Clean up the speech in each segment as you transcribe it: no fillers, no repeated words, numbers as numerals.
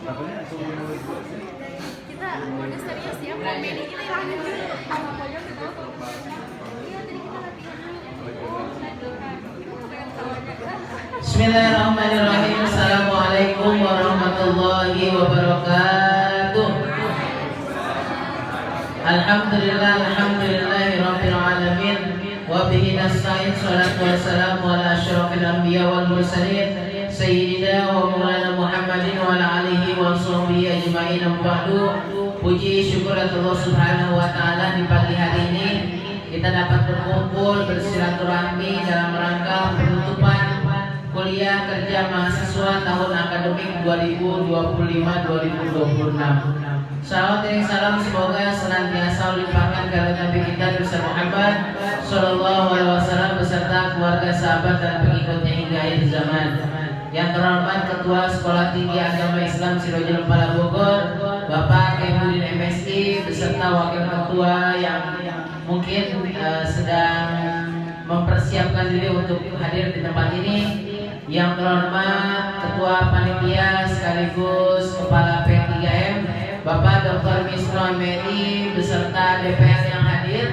Kita mode serius ya, komedi kita hilangin dulu. Sama pojok kita tuh. Iya, jadi kita latihan dulu. Bismillahirrahmanirrahim. Assalamualaikum warahmatullahi wabarakatuh. Alhamdulillahirabbil alamin wa bihi nasta'in. Shalatu wassalamu ala asyrafil anbiya wal mursalin sayyidina wa maulana Muhammadin wa ala alihi wa sahbihi ajma'in. Ba'du. Puji syukur Allah Subhanahu wa taala, di pagi hari ini kita dapat berkumpul bersilaturahmi dalam rangka penutupan kuliah kerja mahasiswa tahun akademik 2025-2026. Salawat dan salam semoga senantiasa limpahkan kepada Nabi kita Muhammad Sallallahu Alaihi Wasallam beserta keluarga, sahabat dan pengikutnya hingga akhir zaman. Yang terhormat Ketua Sekolah Tinggi Agama Islam Sirojul Pala Bogor, Bapak Kaimuddin MSI beserta Wakil Ketua yang mungkin sedang mempersiapkan diri untuk hadir di tempat ini. Yang terhormat Ketua Panitia sekaligus Kepala P3M Bapak Dr. Misro MNI beserta DPR yang hadir.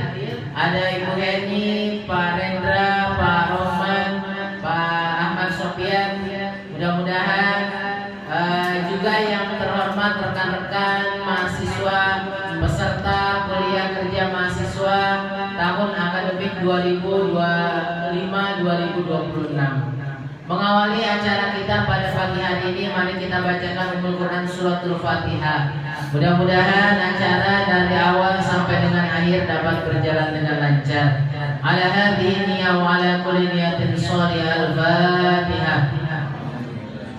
Ada Ibu Heni, Pak Rendra, Pak Roman, Pak Ahmad Sofian. Mudah-mudahan juga yang terhormat rekan-rekan mahasiswa peserta kuliah kerja mahasiswa tahun akademik 2025-2026. Mengawali acara kita pada pagi hari ini, mari kita bacakan Ummul Quran Suratul Fatihah. Mudah-mudahan acara dari awal sampai dengan akhir dapat berjalan dengan lancar. Ala hadhihi niyyah wa ala kulli niyatin shalihah. Al-Fatihah.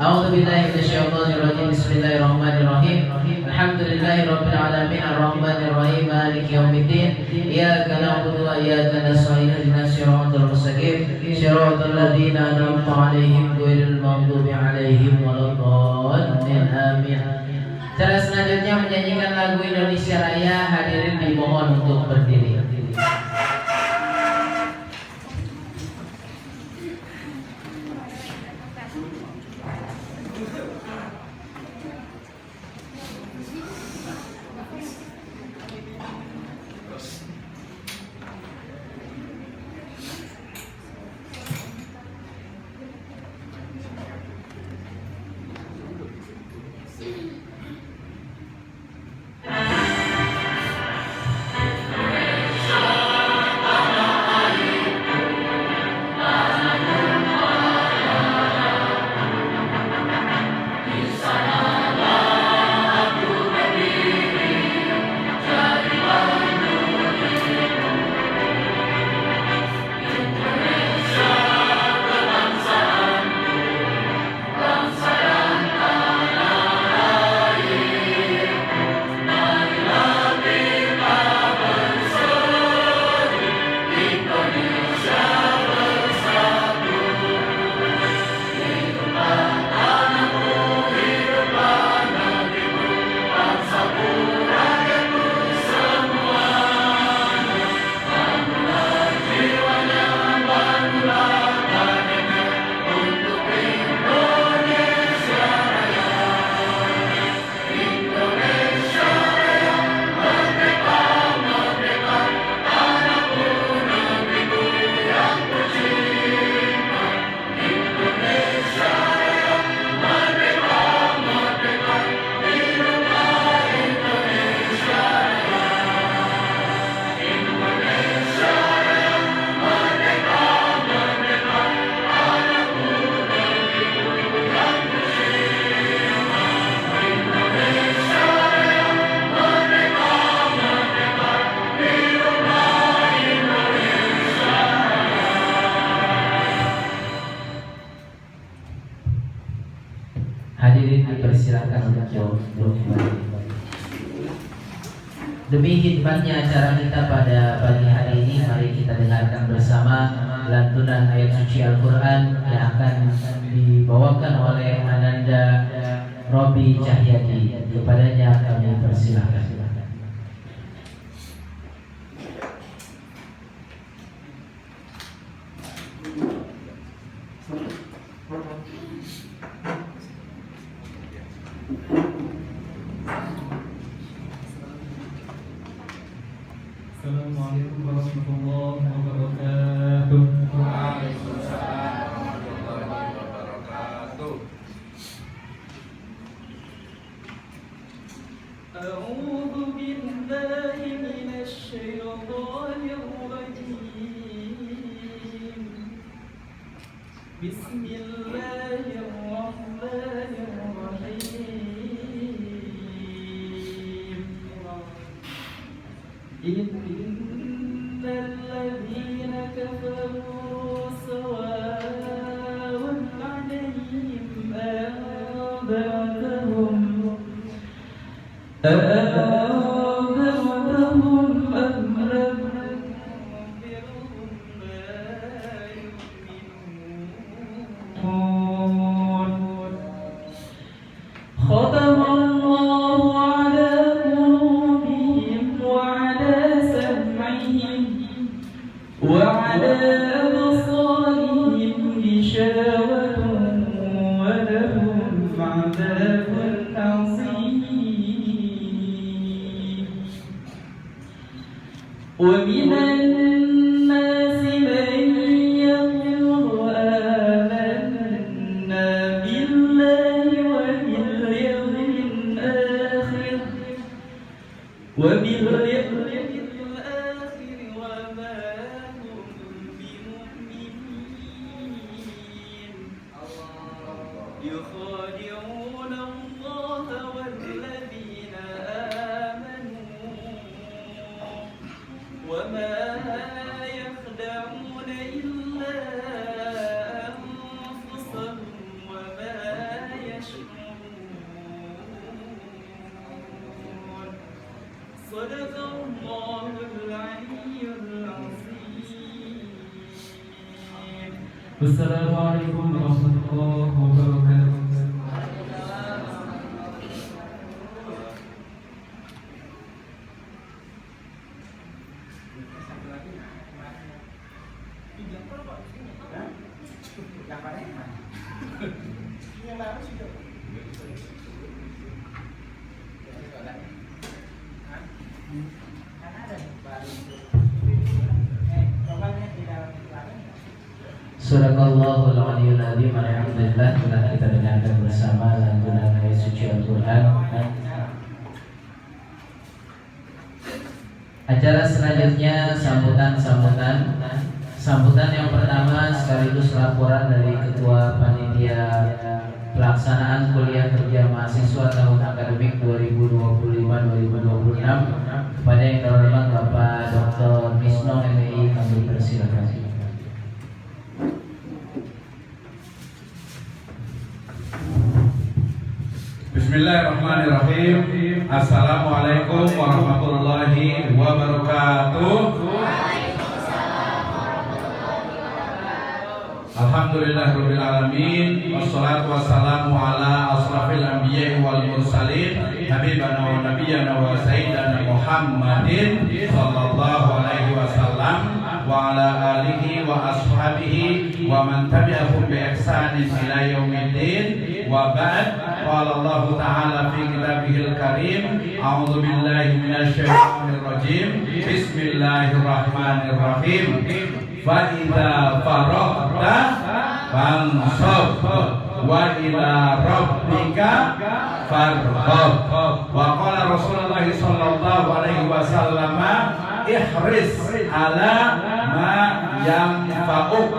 A'udzu billahi minasyaitonir rajim. Bismillahirrahmanirrahim. Alhamdulillahirabbil alamin arrahmanir rahim maliki yaumiddin. Iyyaka na'budu wa iyyaka nasta'in. Ihdinas siratal mustaqim. Siratal ladzina an'amta 'alaihim ghairil maghdubi 'alaihim waladdallin. Amin. Cara selanjutnya menyanyikan lagu Indonesia Raya. Hadirin dimohon untuk berdiri. Hadirin dipersilakan untuk berkembali. Demi hikmatnya acara kita pada pagi hari ini, mari kita dengarkan bersama lantunan ayat suci Al-Quran yang akan dibawakan oleh Ananda Robi Cahyadi. Kepadanya kami persilakan. بالله من الشيطان الرجيم بسم الله الرحمن الرحيم إن الذين كفروا سواء عليهم أنذرتهم أم لم تنذرهم لا يؤمنون ختم الله على قلوبهم وعلى سمعهم وعلى أبصارهم غشاوة ولهم عذاب عظيم ومن الناس من يقول آمنا بالله وباليوم الآخر وما هم بمؤمنين يخادعون الله والذين آمنوا وما يخدعون إلا أنفسهم وما يشعرون صدق الله العلي العظيم. والسلام عليكم ورحمة الله وبركاته. Sadaqallahul Aliyul Azim. Alhamdulillah telah kita dengarkan bersama lantunan ayat suci Al-Quran. Acara selanjutnya sambutan yang pertama sekaligus laporan dari Ketua Panitia Pelaksanaan Kuliah Kerja Mahasiswa tahun akademik 2025-2026 kepada yang terhormat Bapak Dr. Misno MI, kami persilakan. Bismillahirrahmanirrahim. Assalamualaikum warahmatullahi wabarakatuh. Alhamdulillahirabbil alamin. Wassalatu wassalamu ala asrafil anbiya'i wal mursalin habibana wa nabiyyana wa sayyidina Muhammadin sallallahu alaihi wasallam wa ala alihi wa ashabihi wa man tabi'ahum bi ihsanin ila yaumiddin. Wa ba'd. Qala Allah ta'ala fi kitabihil karim, a'udzu billahi minasy syaithanir rajim. Bismillahirrahmanirrahim. Fa idza faraghta fansab wa ila rabbika farghab. Wa qala Rasulullah sallallahu alaihi wasallam, ihris ala ma yanfa'uk.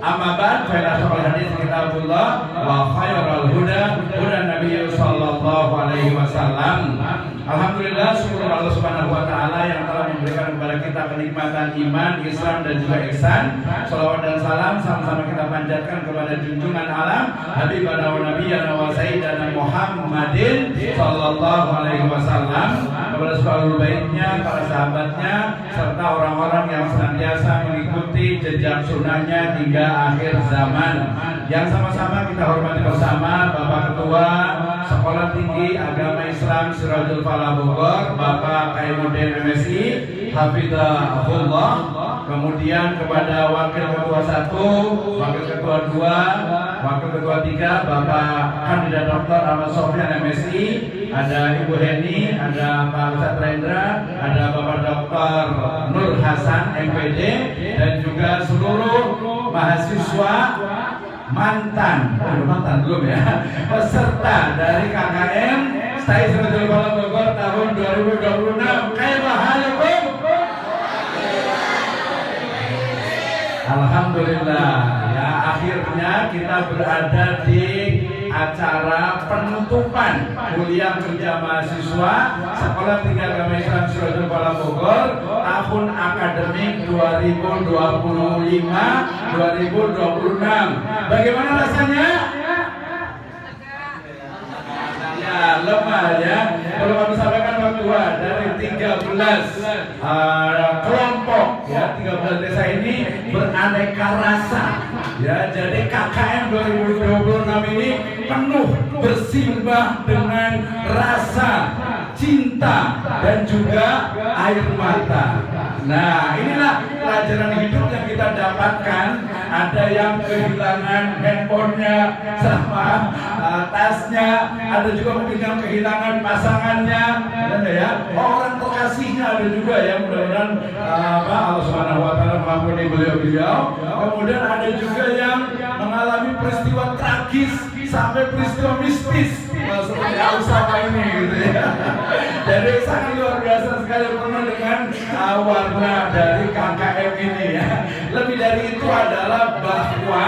Amma ba'd, fa inna hadis kitabullah wa khairul huda huda Nabi sallallahu alaihi wasallam. Alhamdulillah, syukur Allah Subhanahu wa taala yang telah memberikan kepada kita kenikmatan iman, Islam dan juga ihsan. Shalawat dan salam sama-sama kita panjatkan kepada junjungan alam habibana wa nabiyyana wa sayyidina Muhammadin sallallahu alaihi wasallam, kepada seluruh baitnya, para sahabatnya, serta orang-orang yang senantiasa mengikuti jejak sunnahnya hingga akhir zaman. Yang sama-sama kita hormati bersama Bapak Ketua Sekolah Tinggi Agama Islam Sirajul Falah Bogor, Bapak Kaimuddin MSI Hafizahullah. Kemudian kepada Wakil Ketua 1, Wakil Ketua 2, Wakil Ketua 3, Bapak Kandidat Dr. Ahmad Sofyan MSI, ada Ibu Heni, ada Pak Ustadz Rendra, ada Bapak Dr. Nur Hasan MPD, dan juga seluruh mahasiswa mantan belum ya, peserta dari KKN Saya Sirajul Fala Bogor tahun 2026. Kaifa halukum? Alhamdulillah. Ya, akhirnya kita berada di acara penutupan kuliah kerja mahasiswa Sekolah Tinggi Agama Islam Sirajul Fala Bogor tahun akademik 2025-2026. Bagaimana rasanya? Ya, lemah ya. Kalau kami sampaikan waktu dari 13 kelompok ya, 13 desa ini beraneka rasa. Ya, jadi KKM 2026 ini penuh bersimbah dengan rasa cinta dan juga air mata. Nah, inilah pelajaran hidup yang kita dapatkan. Ada yang kehilangan handphonenya sama tasnya, ada juga mungkin yang kehilangan pasangannya, ya. Orang terkasihnya ada juga ya. Mudah-mudahan Allah Subhanahu Wa Taala mengampuni beliau-beliau. Kemudian ada juga yang mengalami peristiwa tragis sampai peristiwa mistis seperti Al-Sama ini gitu ya. Jadi sangat luar biasa sekali penuh dengan warna dari KKM ini ya. Lebih dari itu adalah bahwa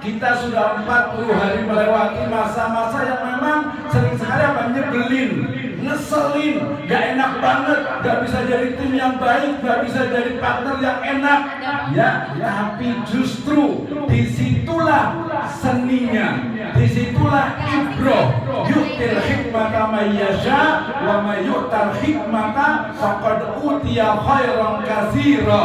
kita sudah 40 hari melewati masa-masa yang memang sering sekali nyebelin, ngeselin, gak enak banget, gak bisa jadi tim yang baik, gak bisa jadi partner yang enak ya. Tapi justru disitulah seninya, disitulah ibroh. Yu'til hikmata mayyasha wa mayyu'tal hikmata faqad utiya khairan katsira.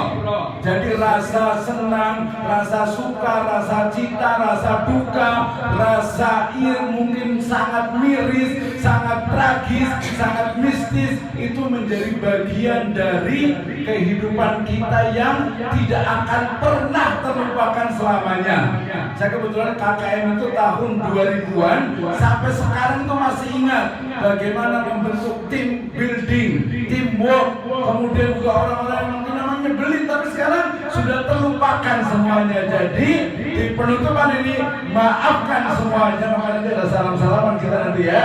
Jadi rasa senang, rasa suka, rasa cinta, rasa duka, rasa mungkin sangat miris, sangat tragis, sangat mistis, itu menjadi bagian dari kehidupan kita yang tidak akan pernah terlupakan selamanya. Saya kebetulan KKM itu tahun 2000-an sampai sekarang itu masih ingat bagaimana membentuk tim building, teamwork, kemudian juga orang-orang yang mungkin namanya nyebelin tapi sekarang sudah terlupakan semuanya. Jadi di penutupan ini maafkan semuanya, makanya ada salam-salaman kita nanti ya.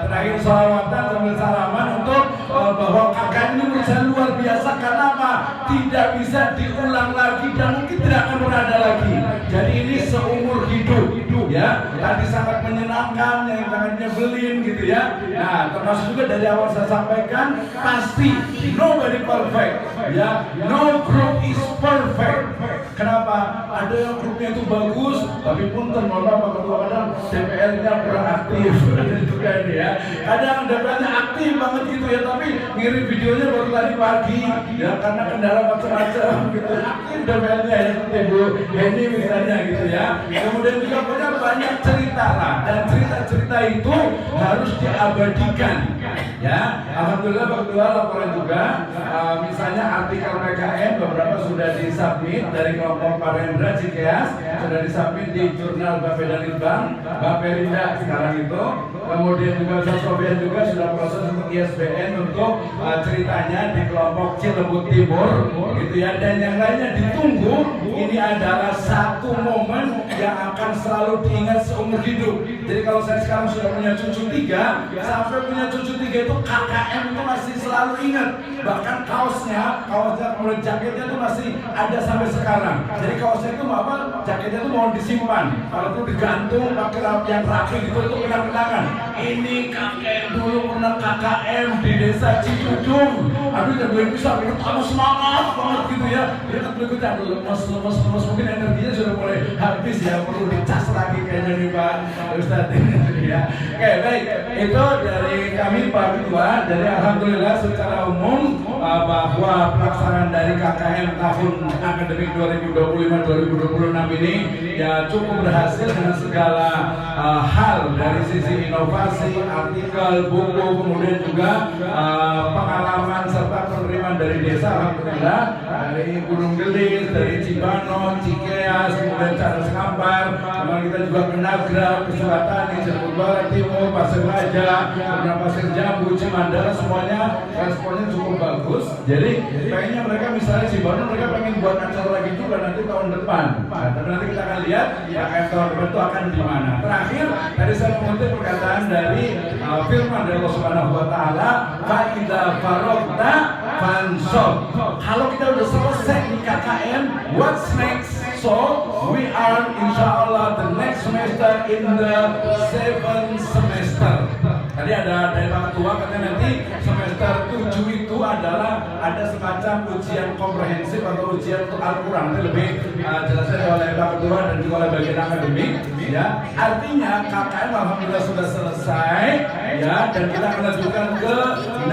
Terakhir salawatan sambil salaman untuk bahwa KKM ini menurut saya luar biasa karena apa? Tidak bisa diulang lagi dan mungkin tidak akan pernah ada lagi. Jadi ini seumur hidup ya. Tadi sangat menyenangkan, yang sangat nyebelin gitu ya. Nah, termasuk juga dari awal saya sampaikan pasti nobody perfect ya. No group is perfect. Kenapa? Ada yang grupnya itu bagus, tapi punten mohon maaf kadang DPR-nya kurang aktif juga ini ya. Kadang DPR-nya aktif banget gitu ya, tapi ngirim videonya baru tadi pagi ya karena kendala macam-macam gitu. Aktif DPR-nya ya, seperti Bu Henny misalnya gitu ya. Kemudian juga punya banyak cerita lah, dan cerita-cerita itu harus diabadikan ya. Alhamdulillah berdua laporan juga misalnya artikel PKM beberapa sudah disubmit dari kelompok Parendra Cikeas, sudah disubmit di jurnal Bapedalitbang, Baperinda sekarang itu. Kemudian juga Sofian juga sudah proses untuk ISBN untuk ceritanya di kelompok Cilebut Timur gitu ya. Dan yang lainnya ditunggu. Ini adalah satu momen yang akan selalu diingat seumur hidup. Jadi kalau saya sekarang sudah punya cucu 3, sampai punya cucu 3 itu KKM itu masih selalu ingat. Bahkan kaosnya kemudian jaketnya itu masih ada sampai sekarang. Jadi kaosnya itu apa? Jaketnya itu mohon disimpan. Kalau itu digantung pakai yang rapi gitu itu kenang-kenangan. Ini KKM dulu pernah KKM di desa Cipudung. Aduh ya gue bisa harus semangat banget gitu ya. Dia kan berikutnya lemas mungkin energinya sudah mulai habis ya, perlu dicas lagi kayaknya nih Pak Ustadz ya. Oke baik, itu dari kami Pak Ketua. Jadi alhamdulillah secara umum bahwa pelaksanaan dari KKM tahun akademik 2025-2026 ini ya cukup berhasil dengan segala hal dari sisi inovasi, artikel, buku, kemudian juga pengalaman serta penerima teman-teman dari desa, alhamdulillah, dari Gunung Gelis, dari Cibanon, Cikeas, kemudian Charles Ngampar, kemudian kita juga ke Nagra, ke Suratani, Cirebon Barat, Timur, Pasir Raja, kemudian Pasir Jambu, Cimandara, semuanya responnya cukup bagus. Jadi pengennya mereka misalnya Cibanon, mereka pengen buat acara lagi juga nanti tahun depan. Nah, tapi nanti kita akan lihat KKM tahun depan itu akan di mana. Terakhir, tadi saya mengutip perkataan dari firman dari Allah Subhanahu Wa Taala, "Fa'idza faragta fansab." Kalau kita udah selesai di KKM, what's next? So we are insyaallah the next semester in the 7th semester. Tadi ada dari Pak Ketua katanya nanti semester 7 itu adalah ada semacam ujian komprehensif atau ujian untuk Al-Quran. Nanti lebih jelasnya oleh Pak Ketua dan juga oleh bagian akademik. Ya, artinya KKM alhamdulillah sudah selesai. Ya, dan kita akan lanjutkan ke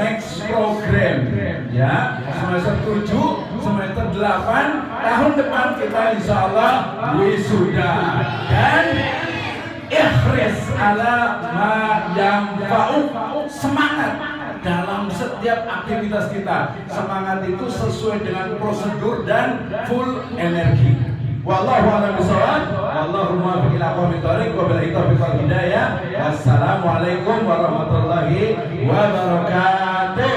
next program. Ya, semester 7, semester 8, tahun depan kita insyaallah wisuda dan ikhris ala ma yanfa'u, semangat dalam setiap aktivitas kita. Semangat itu sesuai dengan prosedur dan full energi. Wallahu a'lam bishawab. Wallahu muwaffiq ila aqwamit thoriq wa bil taufiq wal hidayah. Wassalamualaikum warahmatullahi wabarakatuh.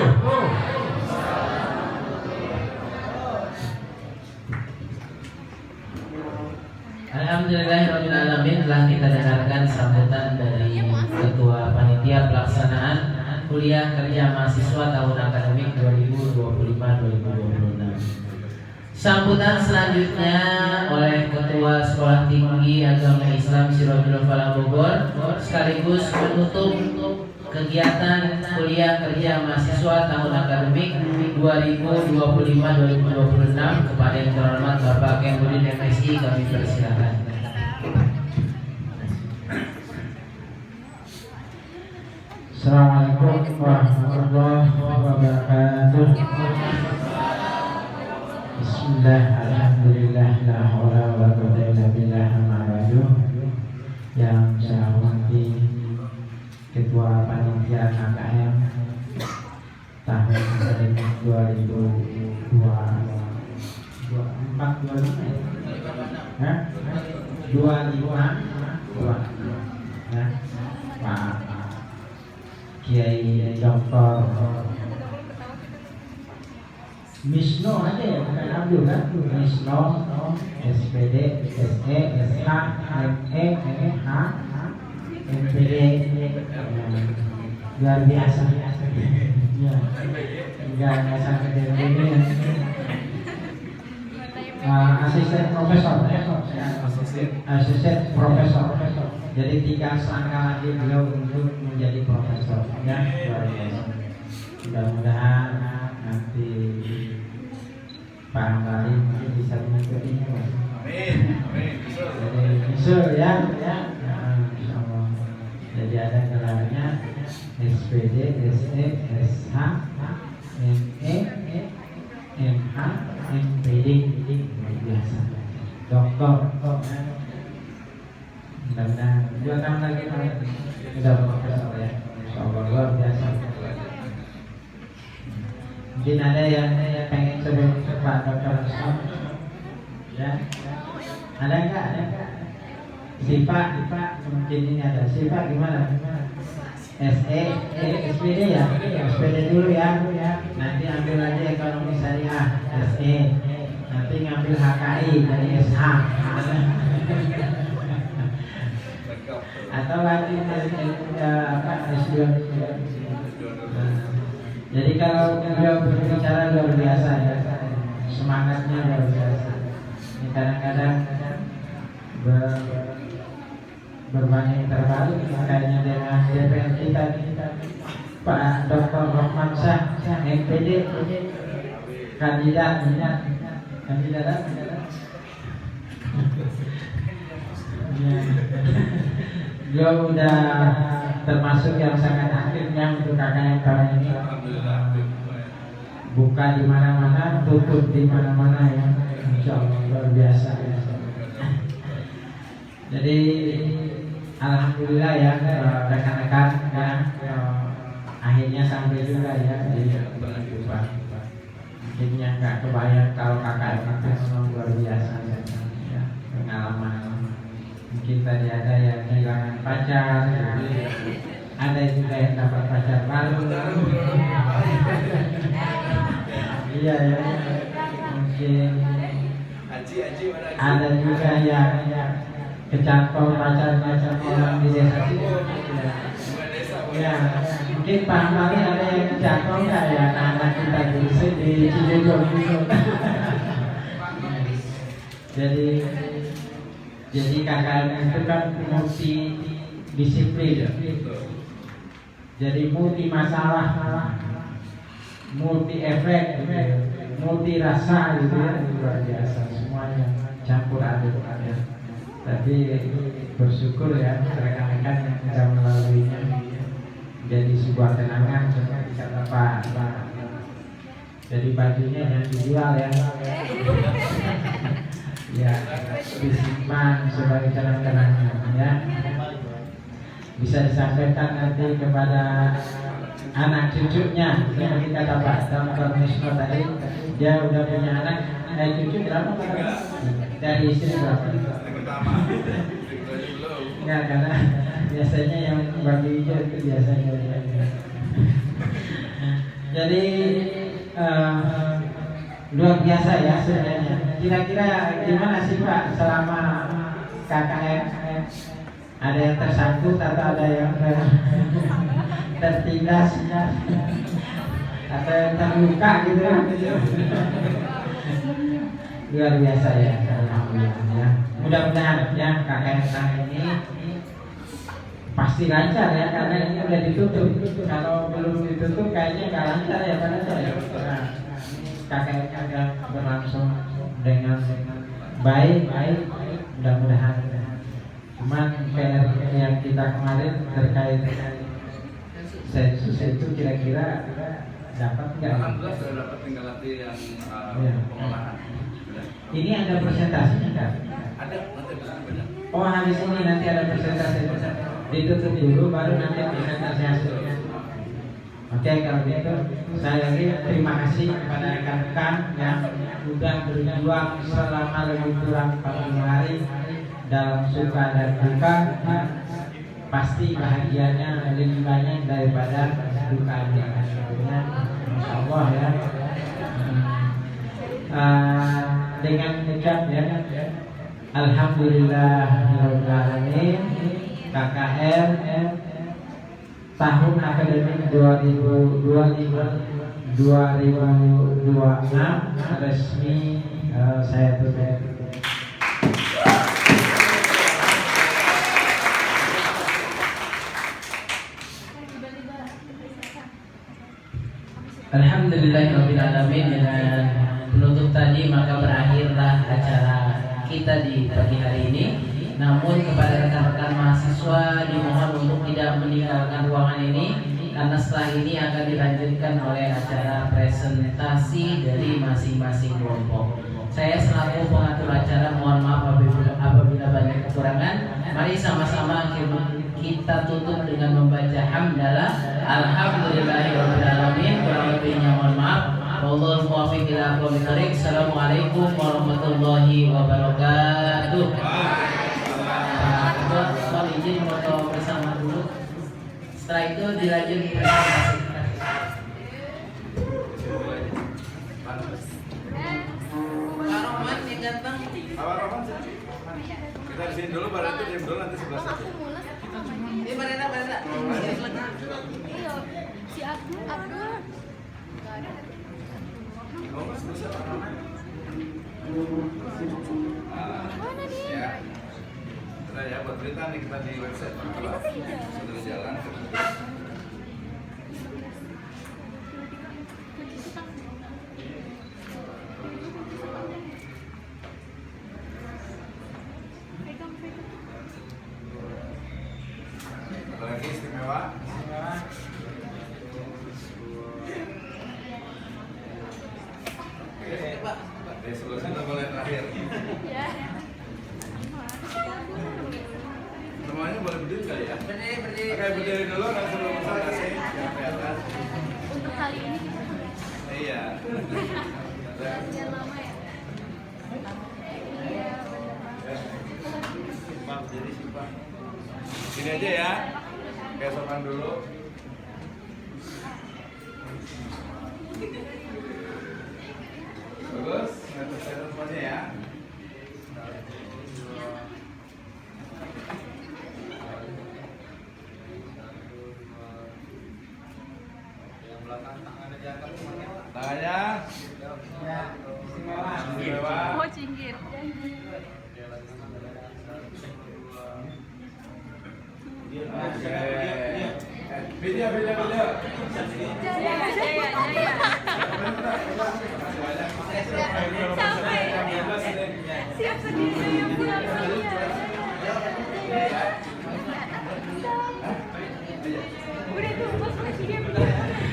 Alhamdulillahirrahmanirrahim. Telah kita dengarkan sambutan dari Ketua Panitia Pelaksanaan Kuliah Kerja Mahasiswa tahun akademik 2025-2026. Sambutan selanjutnya oleh Ketua Sekolah Tinggi Agama Islam Sirojul Falah Bogor, sekaligus menutup kegiatan kuliah kerja mahasiswa tahun akademik 2025-2026. Kepada yang terhormat Bapak Kemudin MSI kami persilakan. Assalamualaikum warahmatullahi wabarakatuh. Bismillah, alhamdulillah, la haula wa la quwwata illa billah, amma ba'du. Yang saya hormati Ketua Panitia KKM tahun akademik 2024-25 ya, Pak Kiai Dr. Misno aja ya, bukan Abdul kan? Misno, SPD, SE, SH, ME, MH, MPD, luar biasa. Ya, nggak sampai dari ini. Asisten profesor, asisten profesor. Jadi 3 angka lagi beliau untuk menjadi profesor. Ya, luar biasa. Mudah-mudahan nanti Pak Ambari mungkin bisa mengikuti. Amin. Amin. Jadi bisa ya. Insyaallah. Jadi ada gelarnya SPD, SE, SH, ME, MH, MPD, luar biasa. Doktor. Mudah-mudahan 2 tahun lagi sudah profesor ya. Insyaallah luar biasa. Mungkin ada yang pengen sebelum Pak Dr. Islam ya, ada nggak? Sipa mungkin ini ada. Sipa gimana? SE, SPD ya, SPD dulu ya. Nanti ambil aja ekonomi syariah SE, nanti ngambil HKI dari SH. Atau lagi S2. Jadi kalau beliau berbicara luar biasa ya, semangatnya luar biasa. Ini kadang-kadang berbanding terbalik kayaknya dengan DPR kita Pak Dr. Rahman Shah, MPD, kandidat. Beliau udah termasuk yang sangat aktifnya untuk KKM tahun ini. Buka di mana-mana, tutup di mana-mana ya. Insyaallah luar biasa ya. Jadi alhamdulillah ya rekan-rekan ya, akhirnya sampai juga ya di mungkin yang nggak kebayang kalau KKN itu memang luar biasa ya, pengalaman. Mungkin tadi ada yang kehilangan pacar, ada juga yang dapat pacar baru. Iya ya, mungkin ada juga yang kecantol pacarnya sama orang di desa situ. Ya, mungkin Pak Mali ada yang kecantol nggak ya anak kita di Cijedong itu. Jadi KKN itu kan multi disiplin, jadi multi masalah, multi efek, multi rasa gitu ya, luar biasa semuanya campur aduk ada. Tapi bersyukur ya rekan-rekan yang sudah melaluinya jadi sebuah kenangan seperti kata Pak. Jadi bajunya yang dijual ya. Ya, disimpan sebagai kenang-kenangan ya. Bisa disampaikan nanti kepada anak cucunya. Seperti kata Pak Dr. Misno tadi, dia udah punya anak, cucu berapa Pak? Dari istri berapa? Enggak, karena biasanya yang bagi hijau itu biasanya. Jadi luar biasa ya sebenarnya. Kira-kira gimana sih Pak selama KKN? Ada yang tersangkut atau ada yang tertindas atau yang terluka gitu? Luar biasa ya, alhamdulillah ya. Mudah-mudahan ya KKN tahun ini pasti lancar ya, karena ini udah ditutup. Kalau belum ditutup kayaknya nggak lancar ya pada saya. KKN akan berlangsung dengan baik, mudah-mudahan. Cuman PR yang kita kemarin terkait sensus itu kira-kira dapat nggak? Alhamdulillah sudah dapat, tinggal nanti yang pengolahan. Ini ada presentasinya kan? Ada, nanti bisa banyak. Oh, habis ini nanti ada presentasi. Ditutup dulu baru nanti presentasi hasilnya. Oke, kalau gitu saya terima kasih kepada rekan-rekan yang sudah berjuang selama lebih kurang 40 hari dalam suka dan duka. Pasti bahagianya lebih banyak daripada dukanya. Masya Allah ya. Dengan ucap ya, Alhamdulillahirobbilalamin, KKN tahun akademik 2026 resmi saya tutup. Alhamdulillahirobbilalamin. Dengan penutup tadi maka berakhirlah acara kita di pagi hari ini. Namun kepada rekan-rekan mahasiswa dimohon untuk tidak meninggalkan ruangan ini, karena setelah ini akan dilanjutkan oleh acara presentasi dari masing-masing kelompok. Saya selaku pengatur acara mohon maaf apabila banyak kekurangan. Mari sama-sama kita tutup dengan membaca hamdalah. Alhamdulillahirobbilalamin. Kurang lebihnya mohon maaf. Wallahu muwaffiq ila aqwamit thoriq. Assalamualaikum warahmatullahi wabarakatuh. Mohon izin foto bersama dulu. Setelah itu dilanjut presentasi. Pak Roman yang datang. Pak Roman sih. Kita di sini dulu, baru itu diam dulu, nanti sebelah sana. Ini Barena. Iya, si Abdul. Enggak ada. Oh, Mas, bisa Pak Roman. Mana nih? Ya. Sudah ya, buat berita nih kita di website Pak Kala. Sudah jalan. Apalagi istimewa? Oke, resolusi itu boleh terakhir. Ya. Semuanya boleh berdiri kali ya? Berdiri. Oke, berdiri dulu, nanti sebelum saya kasih yang kelihatan. Untuk kali ini kita Iya. Sekian lama ya. Iya, benar. Gini aja ya. Kayak sopan dulu. Bagus, ngatur semuanya ya. Tangannya istimewa. Oh, cingkir. Video. Jaya. Sampai. Siap sendiri ya pulang udah tuh bos lagi ya.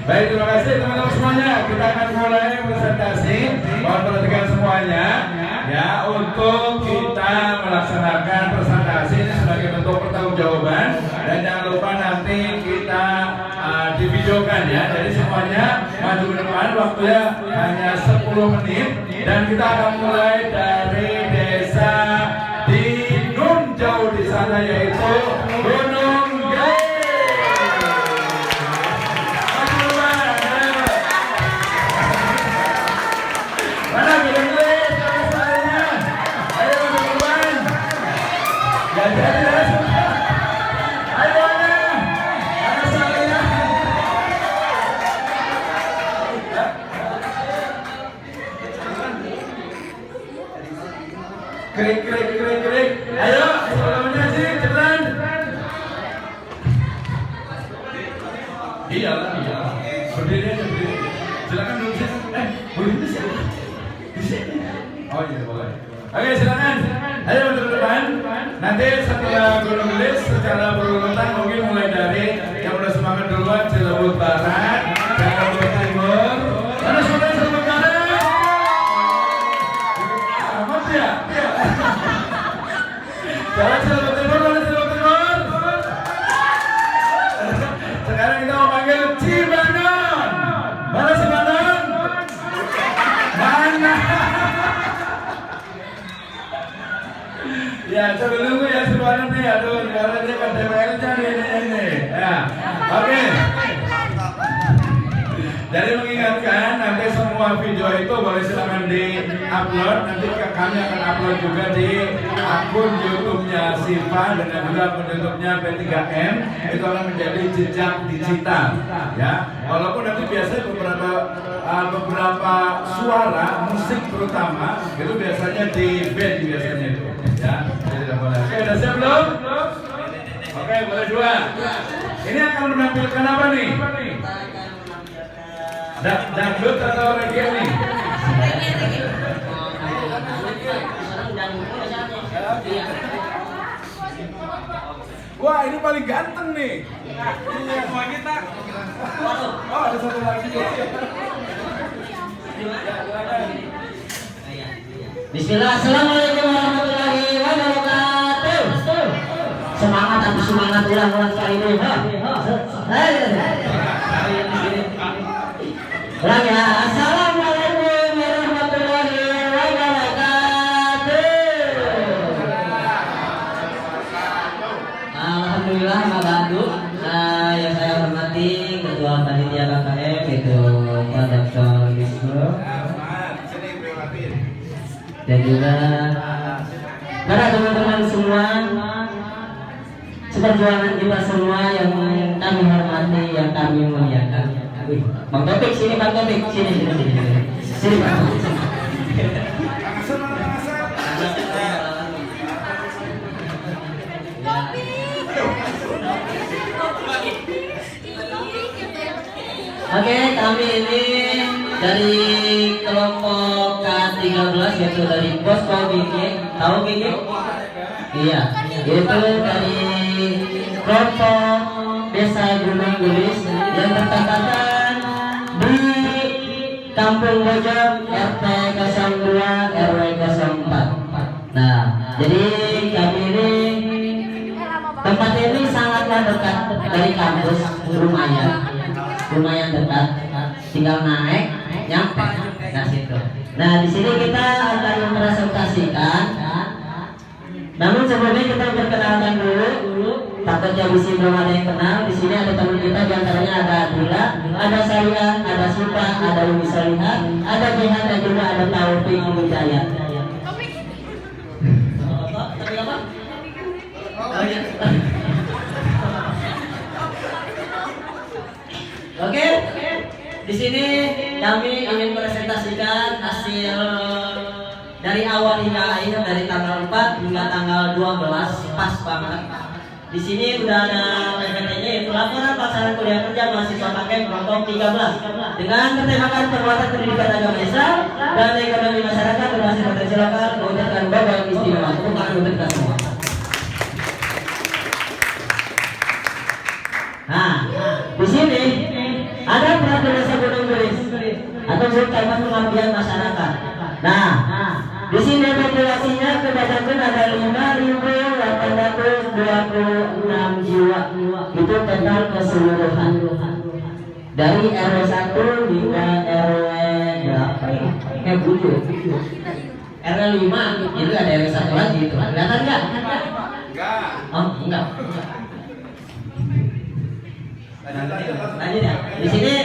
Baik, terima kasih teman-teman semuanya. Kita akan mulai presentasi. Mohon perhatikan semuanya ya untuk kita melaksanakan presentasi ini sebagai bentuk pertanggungjawaban dan jangan lupa nanti kita divideokan ya. Jadi semuanya maju ke depan, waktunya hanya 10 menit dan kita akan mulai dari desa di Nun jauh di sana yaitu Gunung Gede. Krik. Ayo, sebelumnya sih, cepetan. Iya. Berdiri aja, berdiri. Silakan duduk sini. Boleh di sini. Di sini. Oh iya, boleh. Oke, silakan. Ayo untuk ke depan. Nanti setelah gunung gelis secara berurutan mungkin mulai dari yang udah semangat duluan Cilebut Barat, Cilebut Timur. Mana sudah Cilebut Barat? Amat ya? Jalan Cilebut Timur, mana Cilebut Timur? Sekarang kita mau panggil Cibanon. Mana Cibanon? Mana? Ya, coba dulu ya Cibanon nih, aduh, karena dia kan DPL-nya ini. Ya, oke. Jadi mengingatkan nanti semua video itu boleh silakan di-upload. Nanti kami akan upload juga di akun YouTube-nya Siva dan juga akun YouTube-nya P3M. Itu akan menjadi jejak digital, ya. Walaupun nanti biasanya beberapa suara musik terutama itu biasanya di band biasanya itu, ya. Jadi tidak boleh. Oke, udah siap belum? Oke, boleh dua. Ini akan menampilkan apa nih? Dangdut atau reggae nih? Wah, ini paling ganteng nih. Iya, semua kita. Oh, ada satu lagi. Bismillah, assalamualaikum warahmatullahi wabarakatuh. Semangat ulang sekali dulu. Ulang ya, assalamualaikum warahmatullahi wabarakatuh. Alhamdulillah, mabantu. Yang saya hormati Ketua Panitia KKM itu Pak Dr. Wisnu dan juga para teman-teman semua, seperjuangan kita semua yang kami hormati, yang kami muliakan. Bang Topik sini, Bang Topik sini Bang Topik. Oke, kami ini dari kelompok K13 yaitu dari Posko GG. Tahu GG? Iya, itu dari kelompok Desa Gunung Gelis yang bertempatan di Kampung Bojong RT 02 RW 04. Nah, jadi kami ini tempat ini sangatlah dekat dari kampus, lumayan dekat, tinggal naik nyampe. Nah situ Nah, di sini kita akan mempresentasikan. Namun sebelumnya kita perkenalkan dulu. Takutnya di sini belum ada yang kenal. Di sini ada teman kita, diantaranya ada Adila, ada Syariah, ada Sipa, ada Umi Solihat, ada Jihan, dan juga ada Taufik Hidayat. Oke, di sini kami ingin presentasikan hasil dari awal hingga akhir, dari tanggal 4 hingga tanggal 12, pas banget. Di sini udah ada PPT-nya, yaitu laporan pelaksanaan kuliah kerja mahasiswa paket kelompok 13 dengan bertemakan penguatan pendidikan agama Islam dan ekonomi masyarakat berbasis potensi lokal, mewujudkan babak istimewa. Tepuk tangan untuk kita semua. Nah, di sini ada peraturan desa Gunung Gelis atau tema pengabdian masyarakat. Nah, di sini populasinya kebanyakan ada 5.826 jiwa. Itu total keseluruhan dari RW 1 hingga RW berapa ya? RW 5 itu ada RW 1 lagi itu. Kelihatan nggak? Enggak. Oh, enggak. Lanjut ya. Di sini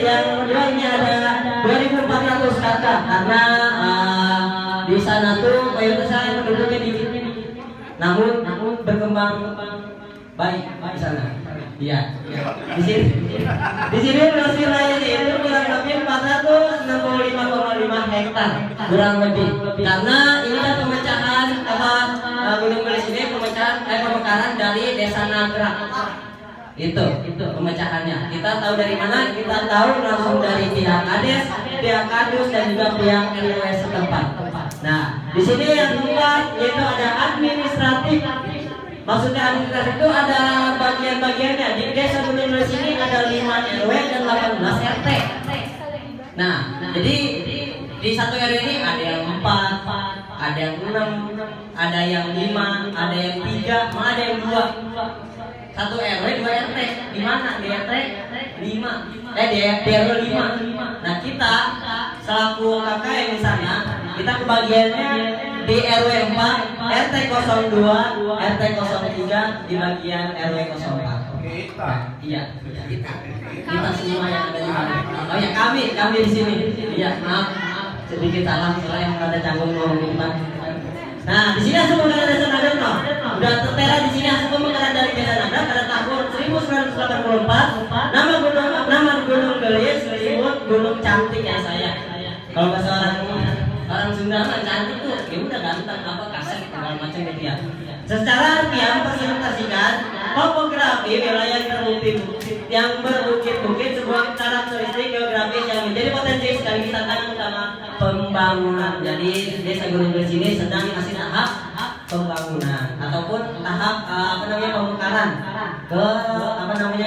yang kedua ini ada 2.400 kakak karena di sana tuh mayoritas penduduknya dikit. Namun berkembang baik di sana. Iya. Di sini luas wilayahnya itu kurang lebih 465,5 hektar kurang lebih. Karena ini kan pemecahan Gunung Gelis ini pemekaran dari Desa Nagrak. Itu pemecahannya. Kita tahu dari mana? Kita tahu langsung dari pihak Kades, pihak Kadus, dan juga pihak RW setempat. Nah, di sini yang keempat yaitu ada administratif. Maksudnya administratif itu ada bagian-bagiannya. Di Desa Gunung Gelis ini ada 5 RW dan 18 RT. Nah, jadi di satu RW ini ada yang 4, ada yang 6, ada yang 5, ada yang 3, malah ada yang 2. 1 RW 2 RT. Di mana? Di RT 5. Di RW 5. Nah, kita selaku kakak yang di sana, kita kebagiannya di RW 4, RT 02, RT 03 di bagian RW 04. Kita. Iya, kita semua yang ada di sana. Oh ya, kami di sini. Iya, maaf sedikit salah soalnya yang ada canggung ngomong di depan. Nah, di sini asal pemekaran Desa Nagrak udah tertera di sini asal pemekaran dari Desa Nagrak pada tahun 1984. Nama Gunung Gelis disebut Gunung Cantik ya saya. Kalau bahasa orang Sunda mah cantik tuh, ya udah ganteng apa kasar segala macam gitu ya. Secara harfiah presentasikan topografi wilayah yang berbukit-bukit sebuah karakteristik geografis yang menjadi potensi sekaligus tantangan utama pembangunan. Jadi Desa Gunung Gelis ini sedang masih tahap pembangunan ataupun tahap pemekaran ke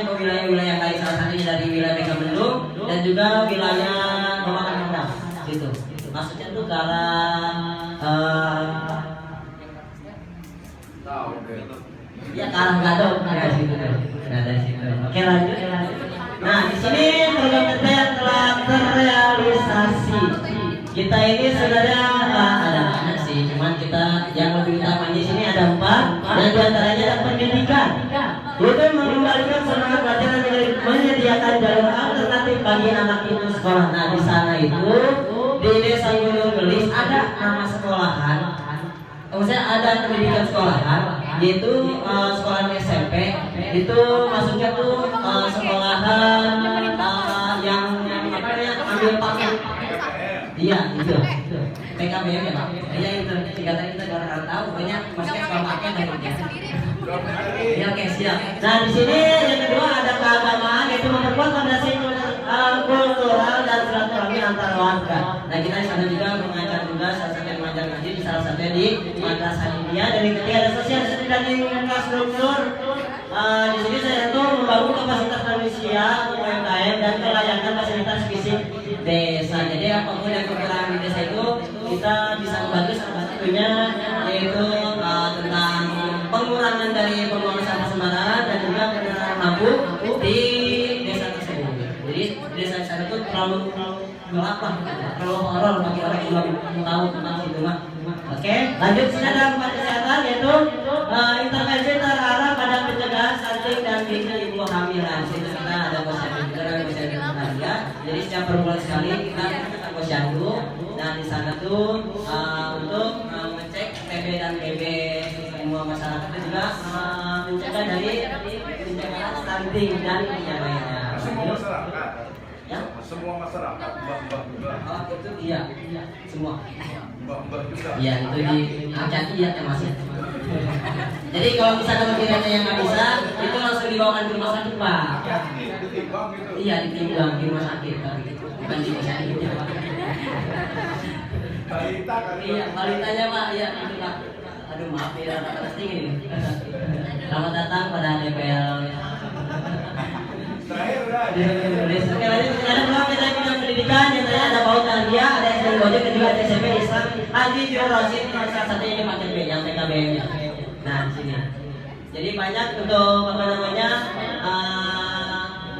ke wilayah-wilayah lain, salah satunya dari wilayah Megamendung dan juga wilayah Pemakan Kendang gitu. Maksudnya tuh ke arah ya ke arah Gadok dari situ. Nah, dari situ. Oke, lanjut. Nah, di sini program kita yang telah terrealisasi. Kita ini sebenarnya ada banyak sih, cuman kita yang lebih utamanya di sini ada 4, dan diantaranya ada pendidikan. Itu mengembalikan semangat pelajaran menyediakan jalur alternatif bagi anak itu sekolah. Nah, di sana itu di Desa Gunung Gelis ada nama sekolahan. Maksudnya ada pendidikan sekolahan, yaitu sekolahan SMP. Itu maksudnya tuh sekolahan yang ambil paket. Iya, itu. PKBM ya Pak. Iya itu. Singkatan kita jarang tahu. Pokoknya maksudnya sekolah paket dan ya, oke, siap. Nah, di sini yang kedua ada keagamaan, yaitu memperkuat fondasi kultural dan silaturahmi antar warga. Nah, kita di sana juga mengajar juga salah satu yang mengajar ngaji di salah satunya di Madrasah India. Dan yang ketiga ada sosialisasi dan infrastruktur. Di sini saya tuh membangun kapasitas manusia, UMKM, dan kelayakan fasilitas fisik desa. Jadi apapun yang kekurangan di desa itu kita bisa membantu salah satunya yaitu tentang pengurangan dari pembuangan sampah sembarangan dan juga pengenalan lampu di desa tersebut. Jadi desa sana itu terlalu gelap lah, kalau horor bagi orang yang belum tahu tentang situ mah. Oke, lanjut sini ada empat kesehatan yaitu intervensi terarah pada pencegahan stunting dan ibu hamilan. Situ kita ada posyandu juga dan posyandu keluarga. Jadi setiap perbulan sekali kita melakukan posyandu dan di sana tuh untuk mengecek TB dan TB semua masyarakat itu juga mencegah dari pencegahan stunting dan yang lainnya. Semua masyarakat. Ya? Semua masyarakat, mbak-mbak juga. Oh itu iya, semua. Mbak-mbak juga. Iya itu di hati-hati ya termasuk. Jadi kalau misalkan kiranya yang nggak bisa, itu langsung dibawakan ke rumah sakit Pak. Ditimbang gitu. Iya ditimbang di rumah sakit, tapi bukan di rumah sakit ya Pak. Balita kan. Iya balitanya Pak, iya itu Pak. Aduh maaf ya, atas tinggi nih. Selamat datang pada DPL. Terakhir udah. Oke lanjut, ada peluang kita bidang pendidikan, yang ada PAUD Tarbiyah, ada SD Gojek, dan juga ada SMP Islam Haji Juru Rosid, salah satunya ini paket B yang TKBM nya. Nah di sini. Jadi banyak untuk apa namanya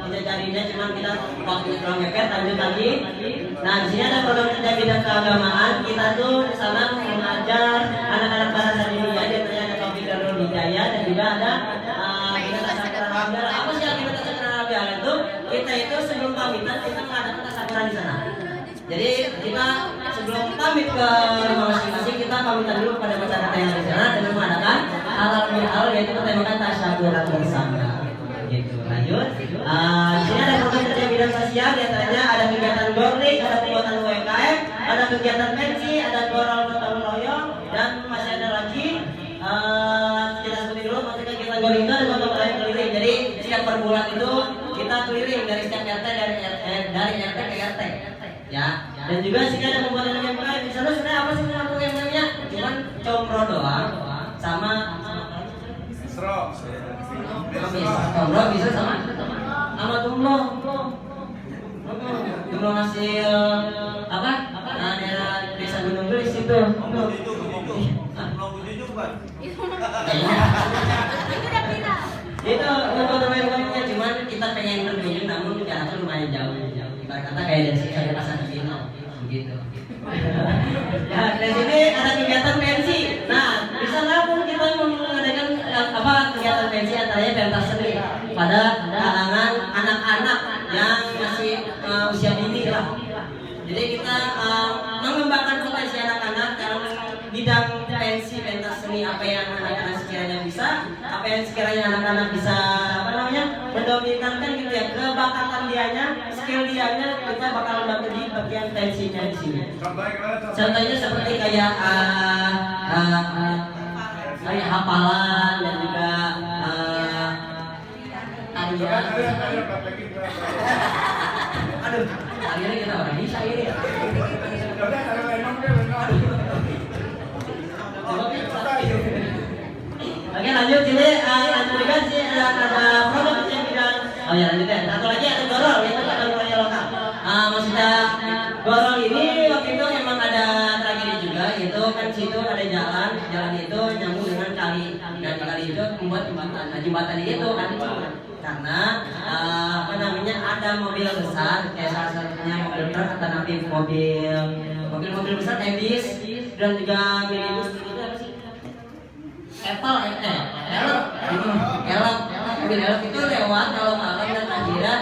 kita carinya, cuman kita waktunya kurang mepet. Lanjut lagi. Nah di sini ada program kerja bidang keagamaan. Kita tuh di sana mengajar anak-anak bahasa Indonesia, di antaranya ada Taufik Darul Hidayah dan juga ada kita tasawuf. Apa sih yang kita tasawuf itu? Kita itu sebelum pamitan kita mengadakan tasawuran di sana. Jadi kita sebelum pamit ke rumah masing-masing kita pamitan dulu kepada masyarakat yang ada di sana dengan mengadakan hal yaitu menembakkan tasawuran bersama. Gitu. Lanjut. Di sini ada program kerja bidang sosial, di antaranya ada kegiatan gorlik, ada pembuatan UMKM, ada kegiatan pensi, ada gotong royong, dan masih ada lagi kita sebutin dulu maksudnya kegiatan gorling dan gotong royong keliling. Jadi setiap per bulan itu kita keliling dari setiap RT dari RT ke RT. Ya. Dan juga sini ada pembuatan UMKM. Di sana sebenarnya apa sih UMKM-nya? Cuman combro doang sama Serok. Combro bisa sama tumlo. Tumlo hasil apa? Daerah Desa Gunung Gelis itu. Itu untuk teman-temannya, cuman kita pengen berkunjung namun jaraknya lumayan jauh. Ibarat kata kayak dari sini sampai Pasar Cibinong begitu. Ya, dari sini ada kegiatan pensi. Nah, di sana pun kita mengadakan kegiatan pensi antaranya pentas seni pada kalangan anak-anak yang masih usia dini lah. Jadi kita mengembangkan potensi anak-anak dalam bidang pentas seni, apa yang anak-anak sekiranya bisa, apa yang sekiranya anak-anak bisa mendominankan gitu ya, kebakatan dianya, skill dianya, kita bakal bantu di bagian pensinya di sini. Contohnya seperti kayak hafalan dan juga tarian. Aduh, tariannya kita orang bisa ini ya. Oke lanjut sini, lanjut juga sih ada produk yang bidang. Oh ya lanjut ya. Satu lagi ada gorol, itu ada gorolnya lokal. Maksudnya gorol ini waktu itu emang ada tragedi juga. Itu kan situ ada jalan itu nyambung dengan kali. Dan kali itu membuat jembatan. Nah jembatan itu kan karena apa namanya ada mobil besar, kayak salah satunya mobil truk atau nanti mobil besar bis dan juga minibus itu apa sih? Elok itu lewat kalau malam dan akhirnya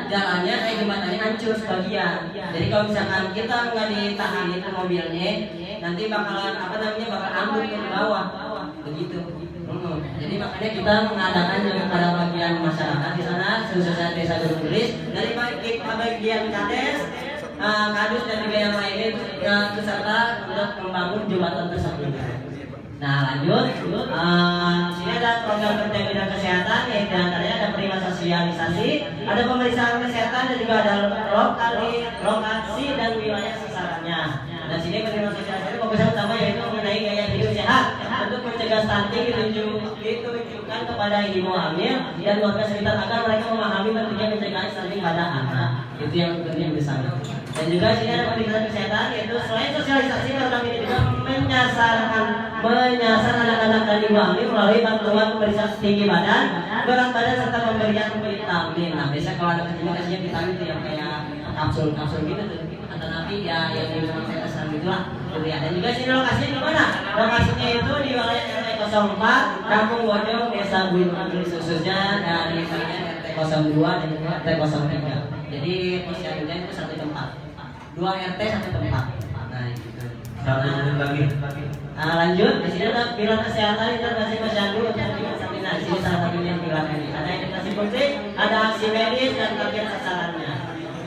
jalannya jembatannya hancur sebagian. Jadi kalau misalkan kita nggak ditahan itu mobilnya, nanti bakal ambruk ke bawah, begitu. Jadi makanya kita mengadakan pada bagian masyarakat di sana, khususnya Desa Gunung Gelis, dari bagian Kades, Kadus dan juga yang lainnya itu serta untuk membangun jembatan tersebut. Nah lanjut, sini ada program kerja bidang kesehatan, yaitu antaranya ada prima sosialisasi, ada pemeriksaan kesehatan dan juga ada lokasi dan wilayah sasarannya. Dan sini prima sosialisasi fokusnya utama yaitu mengenai gaya hidup sehat untuk mencegah stunting ditunjukkan kepada ibu hamil dan warga sekitar agar mereka memahami pentingnya pencegahan stunting pada anak. Itu yang penting besar. Dan juga sini ada pemeriksaan kesehatan, yaitu selain sosialisasi program ini juga menyasar anak-anak dan ibu hamil melalui bantuan pemeriksaan tinggi badan, berat badan serta pemberian vitamin. Nah biasa kalau ada kecil kasihnya vitamin itu yang kayak kapsul gitu tuh kata Nabi ya yang di rumah saya gitulah gitu ya. Dan juga sini lokasinya di mana? Lokasinya itu di wilayah RT 04 Kampung Bojong Desa Buin khususnya dan di RT 02 dan juga RT 03. Jadi posisinya itu satu tempat, 2 RT satu tempat. Nah gitu. Lanjut di sini ada pilar kesehatan integrasi posyandu sampai nah sini salah satunya pilar ini. Ada integrasi fungsi, ada aksi medis dan target sasarannya.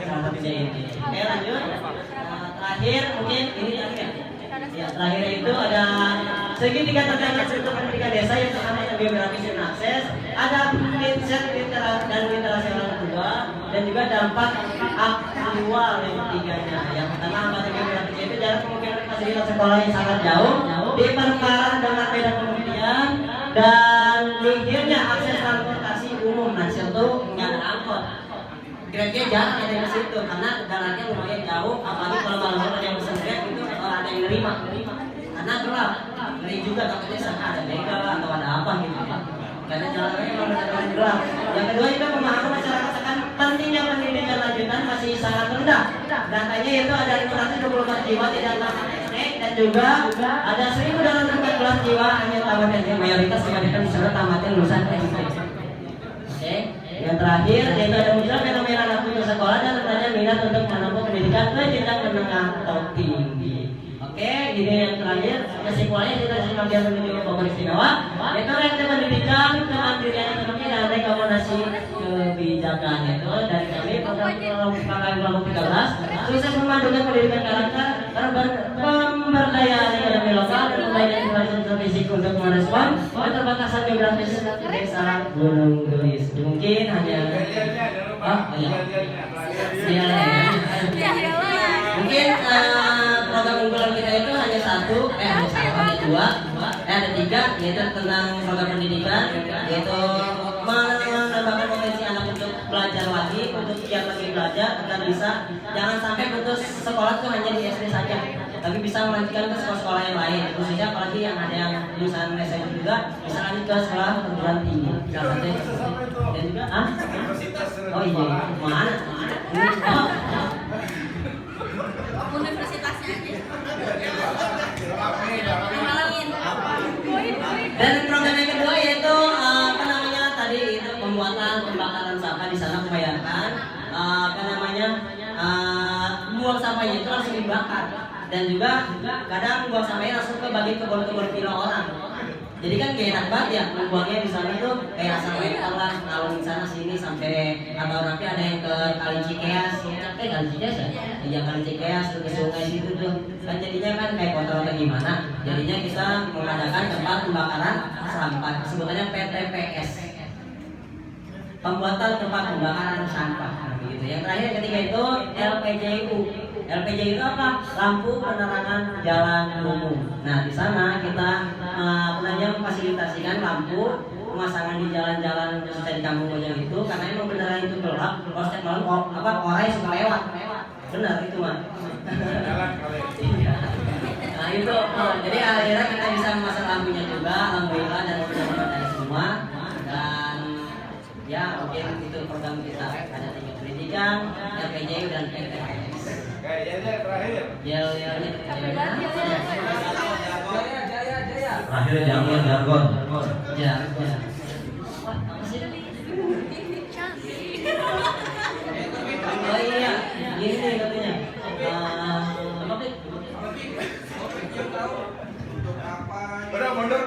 Salah satunya ini. Oke lanjut. Terakhir mungkin ini akhir. Ya terakhir itu ada segitiga terkait struktur pendidikan desa yang terkait dengan biografis dan akses. Ada mindset dan literasi orang tua dan juga dampak aktual yang ketiganya. Yang pertama anggota biografis itu jarak kemungkinan fasilitas sekolah yang sangat jauh di perkaran dengan medan kemudian dan nihilnya akses transportasi umum. Nah situ nggak ada angkot. Kira-kira jarang ada di situ karena jaraknya lumayan jauh. Apalagi kalau malam-malam yang pesan Grab itu orang ada yang nerima karena gelap. Ngeri juga takutnya sana ada begal atau ada apa gitu ya. Karena jalannya memang benar-benar gelap. Yang kedua juga pemahaman masyarakat akan pentingnya pendidikan lanjutan masih sangat rendah. Datanya itu ada 524 jiwa tidak tamat SD dan juga ada 1.214 jiwa hanya tamat SD. Mayoritas kebanyakan di sana tamatnya lulusan SD. Oke. Yang terakhir yaitu ada muncul fenomena anak putus sekolah dan adanya minat untuk menempuh pendidikan ke jenjang menengah atau tinggi. Oke, ini yang terakhir kesimpulannya kita senantiasa menuju pokok istimewa yaitu reaksi pendidikan, kemandirian ekonomi dan rekomendasi kebijakan itu dari kami program kelompok 13 sukses memandukan pendidikan karakter pemberdayaan ekonomi lokal dan pemberdayaan infrastruktur fisik untuk merespon keterbatasan geografis desa Gunung Gelis. Mungkin hanya mungkin program unggulan kita itu hanya ada 3 yaitu tentang program pendidikan yaitu menambahkan potensi anak untuk belajar lagi untuk giat lagi belajar agar bisa jangan sampai putus sekolah itu hanya di SD saja tapi bisa melanjutkan ke sekolah-sekolah yang lain khususnya apalagi yang ada yang lulusan SMP juga bisa lanjut ke sekolah perguruan tinggi dan juga oh iya mana universitasnya aja. Dan program yang kedua yaitu tadi itu pembuatan pembakaran sampah di sana membayarkan buang sampahnya itu langsung dibakar dan juga kadang buang sampahnya langsung ke bagi kebun-kebun villa orang. Jadi kan gak enak banget ya membuangnya di sana tuh kayak asal lempar lah ngalung sana sini sampai atau nanti ada yang ke Kali Cikeas, Kali Cikeas ya, yang Kali Cikeas ke sungai situ tuh kan jadinya kan kayak kotor atau gimana. Jadinya kita mengadakan tempat pembakaran sampah sebutannya PTPS, pembuatan tempat pembakaran sampah gitu. Yang terakhir ketiga itu LPJU. LPJ itu apa? Lampu penerangan jalan umum. Nah di sana kita memfasilitasikan lampu pemasangan di jalan-jalan khususnya di Kampung Bojong itu karena emang beneran itu gelap. Kalau setiap malam orang suka lewat. Benar itu mah. Nah itu, jadi akhirnya kita bisa memasang lampunya juga, alhamdulillah dan mudah-mudahan semua dan ya mungkin itu program kita ada 3 pendidikan, LPJ dan PTPS. Terakhir. Terakhir jargon. Oh iya, gini katanya. Mundur.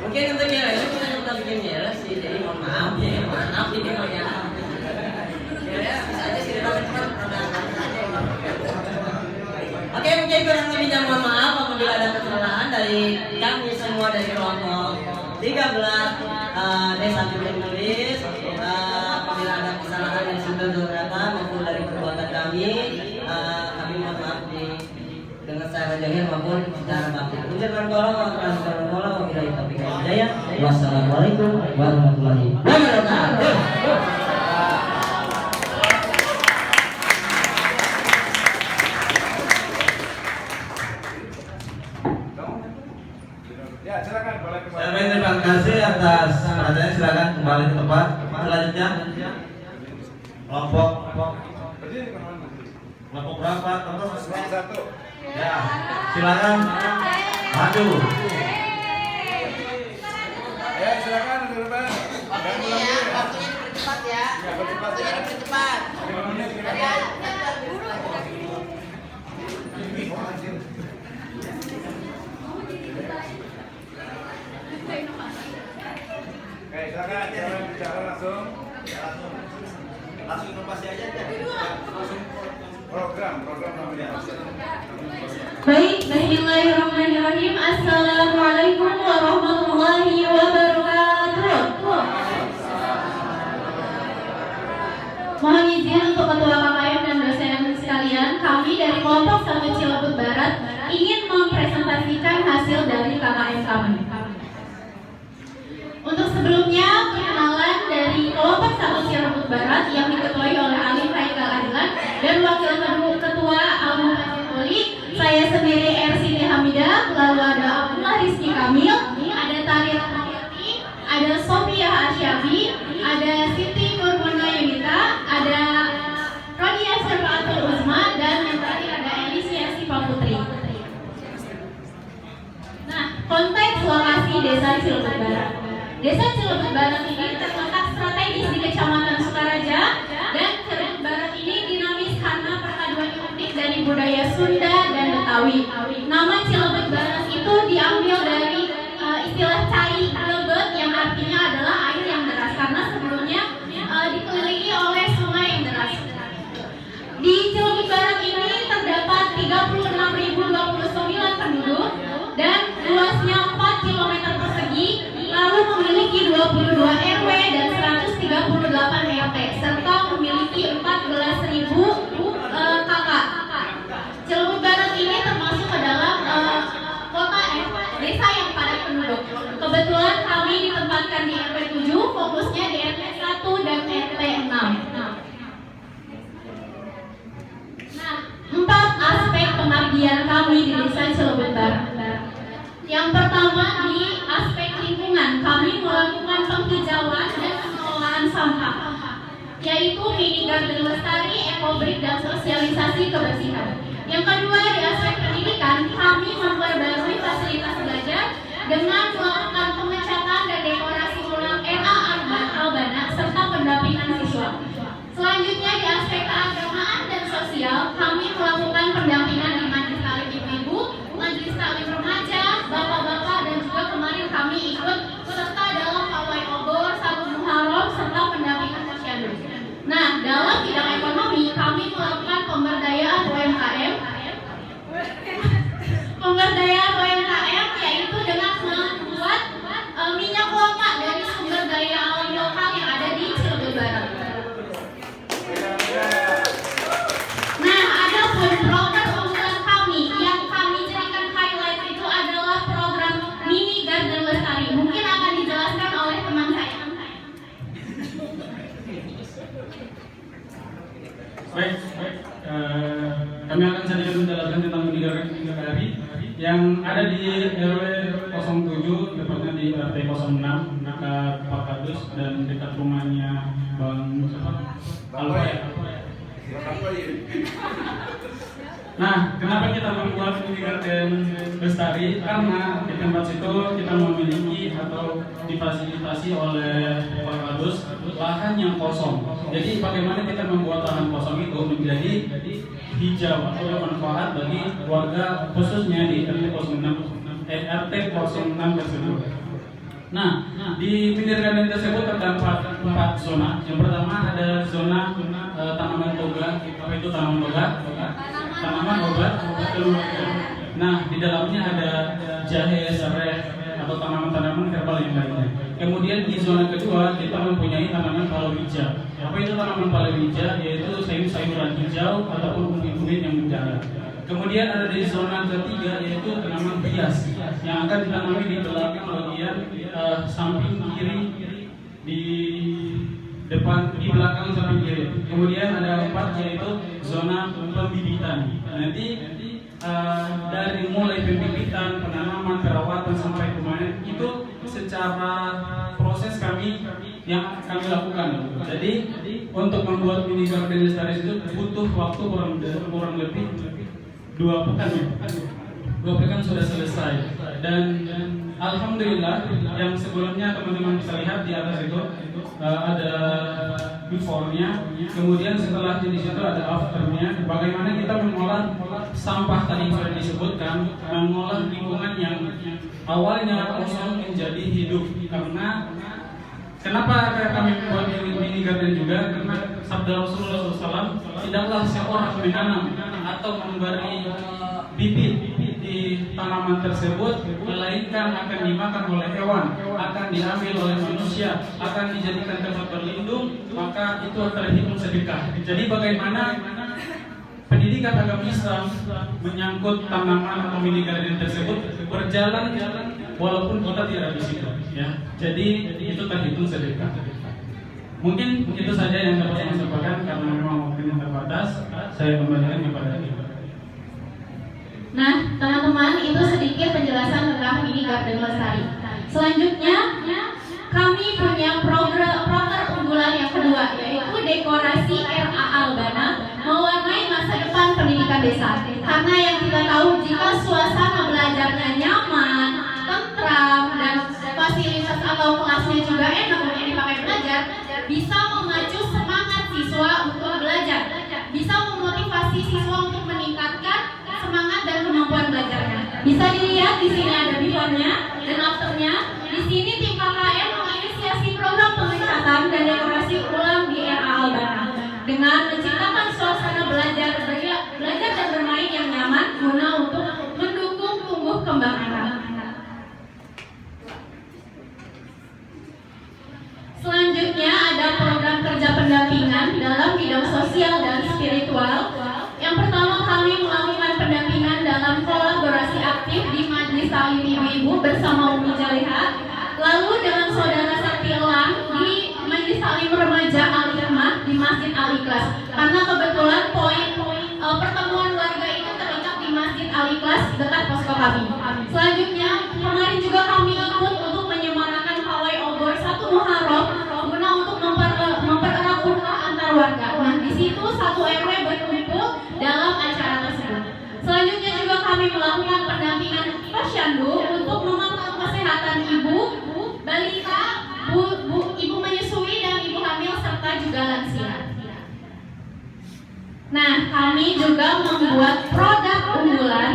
Mungkin untuk ya, itu kita bikin ya sih. Jadi mohon maaf ini mau ya. Bisa aja sih Oke, mungkin kurang lebihnya mohon maaf apabila ada kesalahan dari kami semua dari kelompok 13 Desa Gunung Gelis. Apabila ada kesalahan dari sumber kata maupun dari perbuatan kami mohon maaf dengan secara zahir maupun secara batin. Ucapan wassalamualaikum warahmatullahi wabarakatuh. Ya, silakan boleh kembali. Terima kasih atas perhatiannya. Silakan kembali ke tempat selanjutnya. Kelompok berapa? Kelompok satu. Ya, silakan maju. Ya, silakan di depan. Waktunya ya, waktunya dipercepat ya. Waktunya dipercepat. Oke, silakan bicara langsung. Langsung inovasi aja ya. Program namanya. Baik, bismillahirrahmanirrahim. Assalamualaikum warahmatullahi wabarakatuh. Mohon izin untuk Ketua KKM dan dosen sekalian, kami dari kelompok 1 Cilebut Barat ingin mempresentasikan hasil dari KKM kami. Untuk sebelumnya, perkenalan dari kelompok 1 Cilebut Barat yang diketuai oleh Alim Haikal Adlan dan Wakil Ketua Abu Poli. Saya sendiri Siti Hamidah, lalu ada Abdullah Rizky Kamil, ada Tari Rahmayati, ada Sophia Asyabi, ada Siti Nurmuna Yunita, ada Rodia Syafaatul Uzma, dan yang terakhir ada Elisia Siva Putri. Nah, konteks lokasi Desa Cilebut Barat. Desa Cilebut Barat ini terletak strategis di Kecamatan Sukaraja, dan Cilebut Barat ini dinamis karena perpaduan unik dari budaya Sunda dan Betawi. Nama Cilebut Barat itu diambil dari istilah cai lebet yang artinya adalah air yang deras, karena sebelumnya dikelilingi oleh sungai yang deras. Di Cilebut Barat ini terdapat 36.029 penduduk dan luasnya 4 km persegi, lalu memiliki 22 RW dan 138 RT serta memiliki 14.000 kakak. Cilebut Barat ini termasuk ke dalam desa yang padat penduduk. Kebetulan kami ditempatkan di RW 7, fokusnya di RT 1 dan RT 6. Nah, 4 aspek pengabdian kami di Desa Cilebut Barat. Yang pertama, di aspek lingkungan, kami melakukan penghijauan dan pengelolaan sampah, yaitu mini garden lestari, ekobrik, dan sosialisasi kebersihan. Yang kedua, di aspek pendidikan, kami memperbarui fasilitas belajar dengan melakukan pengecatan dan dekorasi ulang RA Albana serta pendampingan siswa. Selanjutnya, di aspek keagamaan dan sosial, kami melakukan pendampingan di majelis taklim ibu-ibu, majelis taklim remaja, bapak-bapak, dan juga kemarin kami ikut serta dalam pawai obor, sabun muharram, serta pendampingan posyandu. Nah, dalam bidang ekonomi, kami melakukan pemberdayaan UMKM, yaitu dengan membuat minyak kelapa dari sumber daya alam lokal yang ada di Cilebut Barat. Nah, ada pun program unggulan kami yang kami jadikan highlight itu adalah program mini garden lestari. Mungkin akan dijelaskan oleh teman saya. Baik. Kami akan sedikit menjelaskan tentang mini garden lestari yang ada di RW 07, tepatnya di RT 06, Pak Kadus, dan dekat rumahnya Bang Alway. Nah, kenapa kita membuat mini garden lestari? Karena di tempat situ kita memiliki atau difasilitasi oleh Pak Kadus lahan yang kosong. Jadi bagaimana kita membuat lahan kosong itu menjadi hijau atau bermanfaat bagi warga, khususnya di RT 06 tersebut. Nah, di mini garden tersebut terdapat 4 zona. Yang pertama ada zona tanaman toga. Apa itu tanaman toga? Tanaman obat. Nah, di dalamnya ada jahe, serai, atau tanaman-tanaman herbal yang lainnya. Kemudian di zona kedua kita mempunyai tanaman palawija. Apa itu tanaman palawija? Yaitu sayur-sayuran hijau ataupun umbi-umbian yang menjalar. Kemudian ada di zona ketiga yaitu tanaman hias yang akan ditanami di belakang bagian samping kiri, di depan, di belakang samping kiri. Kemudian ada 4 yaitu zona pembibitan. Nanti dari mulai pembibitan, penanaman, perawatan sampai pemanen itu secara proses yang kami lakukan. Jadi untuk membuat mini garden lestari itu butuh waktu kurang lebih 2 pekan ya. 2 pekan sudah selesai dan alhamdulillah yang sebelumnya teman-teman bisa lihat di atas itu ada before-nya, kemudian setelah di situ ada after-nya. Bagaimana kita mengolah sampah tadi sudah disebutkan, mengolah lingkungan yang awalnya kosong menjadi hidup. Karena kenapa kami membuat mini garden juga? Karena sabda Rasulullah SAW, tidaklah seorang menanam atau memberi bibit di tanaman tersebut melainkan akan dimakan oleh hewan, akan diambil oleh manusia, akan dijadikan tempat berlindung, maka itu terhitung sedekah. Jadi bagaimana pendidikan agama Islam menyangkut tanaman atau mini garden tersebut berjalan walaupun kita tidak di situ ya. Jadi itu terhitung sedekah. Mungkin itu saja yang dapat saya sampaikan karena memang waktunya terbatas. Saya kembalikan kepada Ibu. Nah, teman-teman, itu sedikit penjelasan tentang mini garden lestari. Selanjutnya, kami punya program unggulan yang kedua, yaitu dekorasi RA Albana mewarnai masa depan pendidikan desa. Karena yang kita tahu, jika suasana belajarnya nyaman, tentram, dan fasilitas atau kelasnya juga enak untuk dipakai belajar, bisa memacu semangat siswa untuk belajar, bisa memotivasi siswa untuk meningkatkan semangat dan kemampuan belajarnya. Bisa dilihat di sini ada before-nya dan after-nya. Di sini tim KKN menginisiasi program pengecatan dan dekorasi ulang di RA Albana dengan menciptakan suasana belajar dan bermain yang nyaman guna untuk mendukung tumbuh kembang anak. Selanjutnya ada program kerja pendampingan dalam bidang sosial dan spiritual. Yang pertama, kami melakukan pendampingan dalam kolaborasi aktif di Majelis Taklim Ibu-Ibu bersama Umi Jaliha, lalu dengan Saudara Sakti Elang di Majelis Taklim Remaja Al-Hikmah di Masjid Al-Ikhlas. Karena kebetulan poin pertemuan warga itu terikat di Masjid Al-Ikhlas dekat posko kami. Selanjutnya, kemarin juga kami ikut untuk menyemarakan pawai obor 1 Muharram guna untuk mempererat hubungan antar warga. Nah, di situ 1 RW berkumpul dalam acara tersebut. Selanjutnya juga kami melakukan pendampingan posyandu untuk memantau kesehatan ibu, balita, ibu menyusui dan ibu hamil serta juga lansia. Nah, kami juga membuat produk unggulan.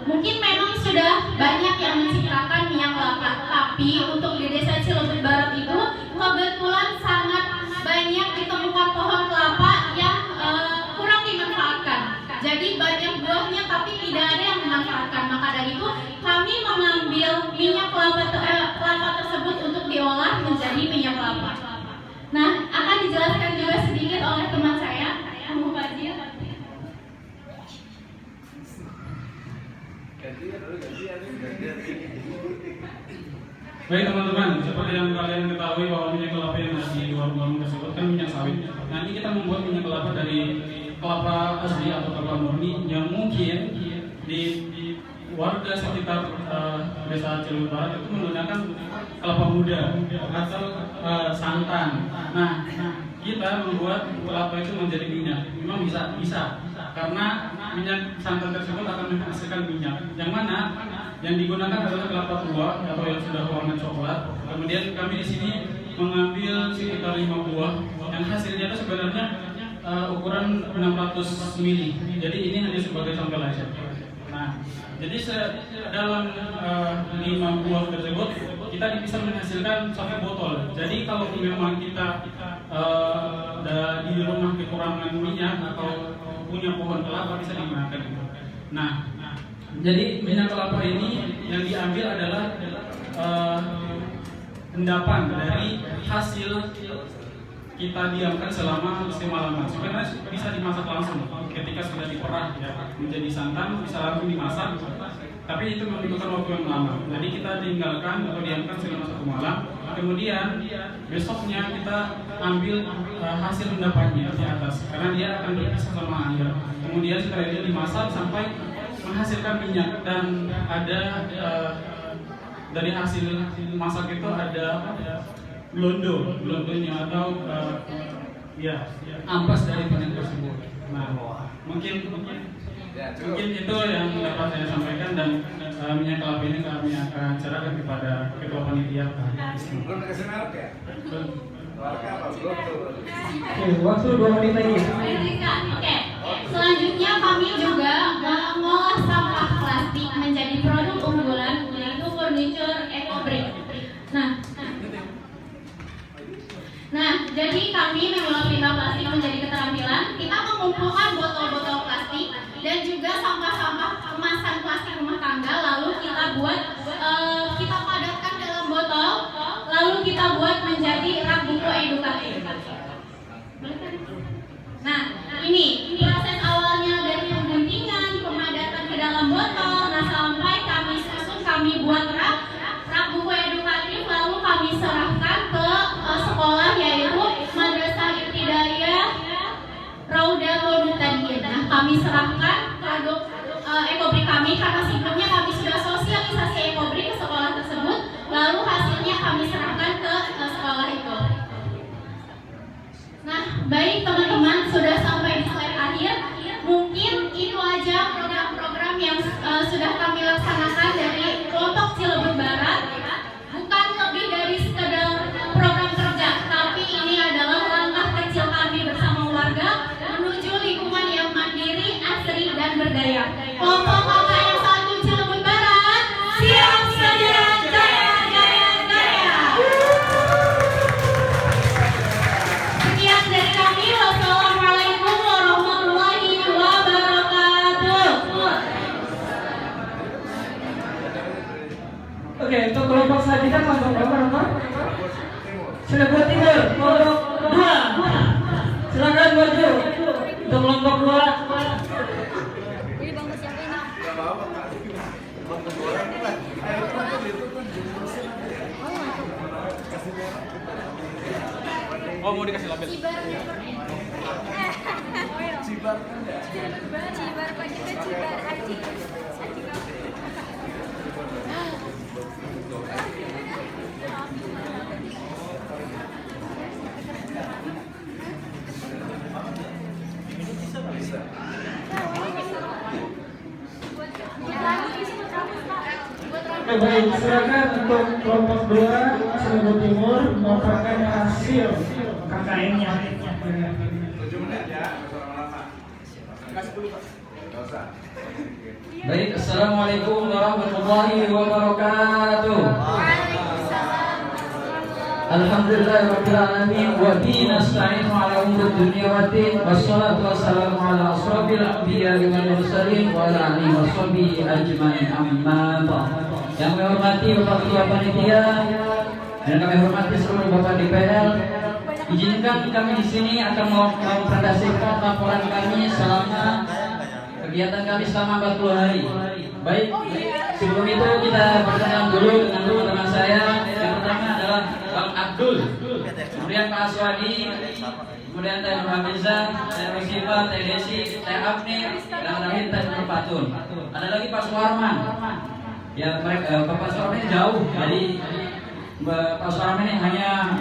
Mungkin memang sudah banyak yang menciptakan minyak kelapa, tapi untuk di Desa Cilebut Barat itu kebetulan sangat banyak ditemukan pohon kelapa yang kurang dimanfaatkan. Jadi banyak buahnya tapi tidak ada yang dimanfaatkan. Maka dari itu kami mengambil minyak kelapa tersebut untuk diolah menjadi minyak kelapa. Nah, akan dijelaskan juga sedikit oleh teman saya, Kamu Fajir. Baik teman-teman, seperti yang kalian ketahui bahwa minyak kelapa yang ada di warung-warung tersebut kan minyak sawit. Nah, ini kita membuat minyak kelapa dari kelapa asli atau kelapa murni yang mungkin di warga sekitar Desa Cilebut Barat itu menggunakan kelapa muda atau santan. Nah, kita membuat kelapa itu menjadi minyak. Memang bisa karena minyak santan tersebut akan menghasilkan minyak. Yang mana yang digunakan adalah kelapa tua atau yang sudah warna coklat. Kemudian kami di sini mengambil sekitar 5 buah yang hasilnya itu sebenarnya ukuran 600 mili. Jadi ini hanya sebagai sampel aja. Nah, jadi dalam 5 buah tersebut kita bisa menghasilkan 1 botol. Jadi kalau memang kita di rumah kekurangan minyak atau punya pohon kelapa bisa digunakan. Nah, jadi minyak kelapa ini yang diambil adalah endapan dari hasil kita diamkan selama semalaman. Sebenarnya bisa dimasak langsung ketika sudah diperah ya, menjadi santan bisa langsung dimasak. Tapi itu membutuhkan waktu yang lama. Jadi kita tinggalkan atau diamkan selama 1 malam. Kemudian besoknya kita ambil hasil endapannya di atas karena dia akan berpisah sama air. Kemudian setelah itu dimasak sampai menghasilkan minyak dan ada dari hasil masak itu ada glondonya atau ampas dari minyak tersebut. Nah, mungkin itu yang dapat saya sampaikan, dan minyak kelapa ini kami akan serahkan kepada ketua panitia. Belum dikasih merek ya? Waktu 2 menit lagi. Oke. Selanjutnya kami juga mengolah sampah plastik menjadi produk unggulan, yaitu furniture eco-brick. Nah, jadi kami mengolah limbah plastik menjadi keterampilan. Kita mengumpulkan botol-botol plastik dan juga sampah-sampah kemasan plastik rumah tangga, lalu kita buat, kita padatkan dalam botol, lalu kita buat menjadi rak buku edukatif. Nah, ini proses awalnya dari pengguntingan, pemadatan ke dalam botol, nah sampai kami susun, kami buat rak buku edukatif, lalu kami serahkan ke sekolah, yaitu Madrasah Ibtidaiyah Raudatul Muhtadin. Nah, kami serahkan produk ekobrik kami karena sebelumnya kami sudah sosialisasi ekobrik ke sekolah tersebut, lalu hasilnya kami serahkan ke sekolah itu. Nah, baik teman-teman, sudah sampai di slide akhir. Mungkin itu aja program-program yang sudah kami laksanakan dari kelompok Cilebut Barat. Bukan lebih dari sekedar program kerja, tapi ini adalah langkah kecil kami bersama warga menuju lingkungan yang mandiri, asri, dan berdaya. Kelompok kakak yang 1 Cilebut Barat, siap saja, jaya, jaya, jaya. Sekian dari kami. Wassalamualaikum warahmatullahi wabarakatuh. Oke, untuk kelompok selanjutnya kelompok berapa nomor? Cilebut Timur, kelompok 2. Silakan maju. Untuk kelompok 2. Oh, mau dikasih label? Cibar Pak, kita Cibar Haji. Baik, silakan untuk kelompok 2 Cilebut Timur merupakan hasil KKN-nya. 7 menit ya, lama-lama. Kasih dulu Pak. Enggak usah. Baik, assalamualaikum warahmatullahi wabarakatuh. Alhamdulillahirabbil alamin wa bihi nasta'inu ala umuri dunya waddin wassalatu wassalamu ala asrofil anbiya'i wal mursalin wa ala alihi washabihi ajmain, amma ba'd. Yang kami hormati Bapak Ketua Panitia dan kami hormati seluruh Bapak DPL, izinkan kami di sini akan mempresentasikan laporan kami selama kegiatan kami selama 40 hari. Baik, sebelum itu kita perkenalan dulu dengan teman-teman saya. Yang pertama adalah Bang Abdul, kemudian Pak Aswadi, kemudian Teh Nurhamiza, Teh Rosifa, Teh Desi, Teh Afni, dan terakhir Teh Nurpatun. Ada lagi Pak Suwarman. Ya, Bapak Suwarman ini jauh, jadi Pak Suwarman ini hanya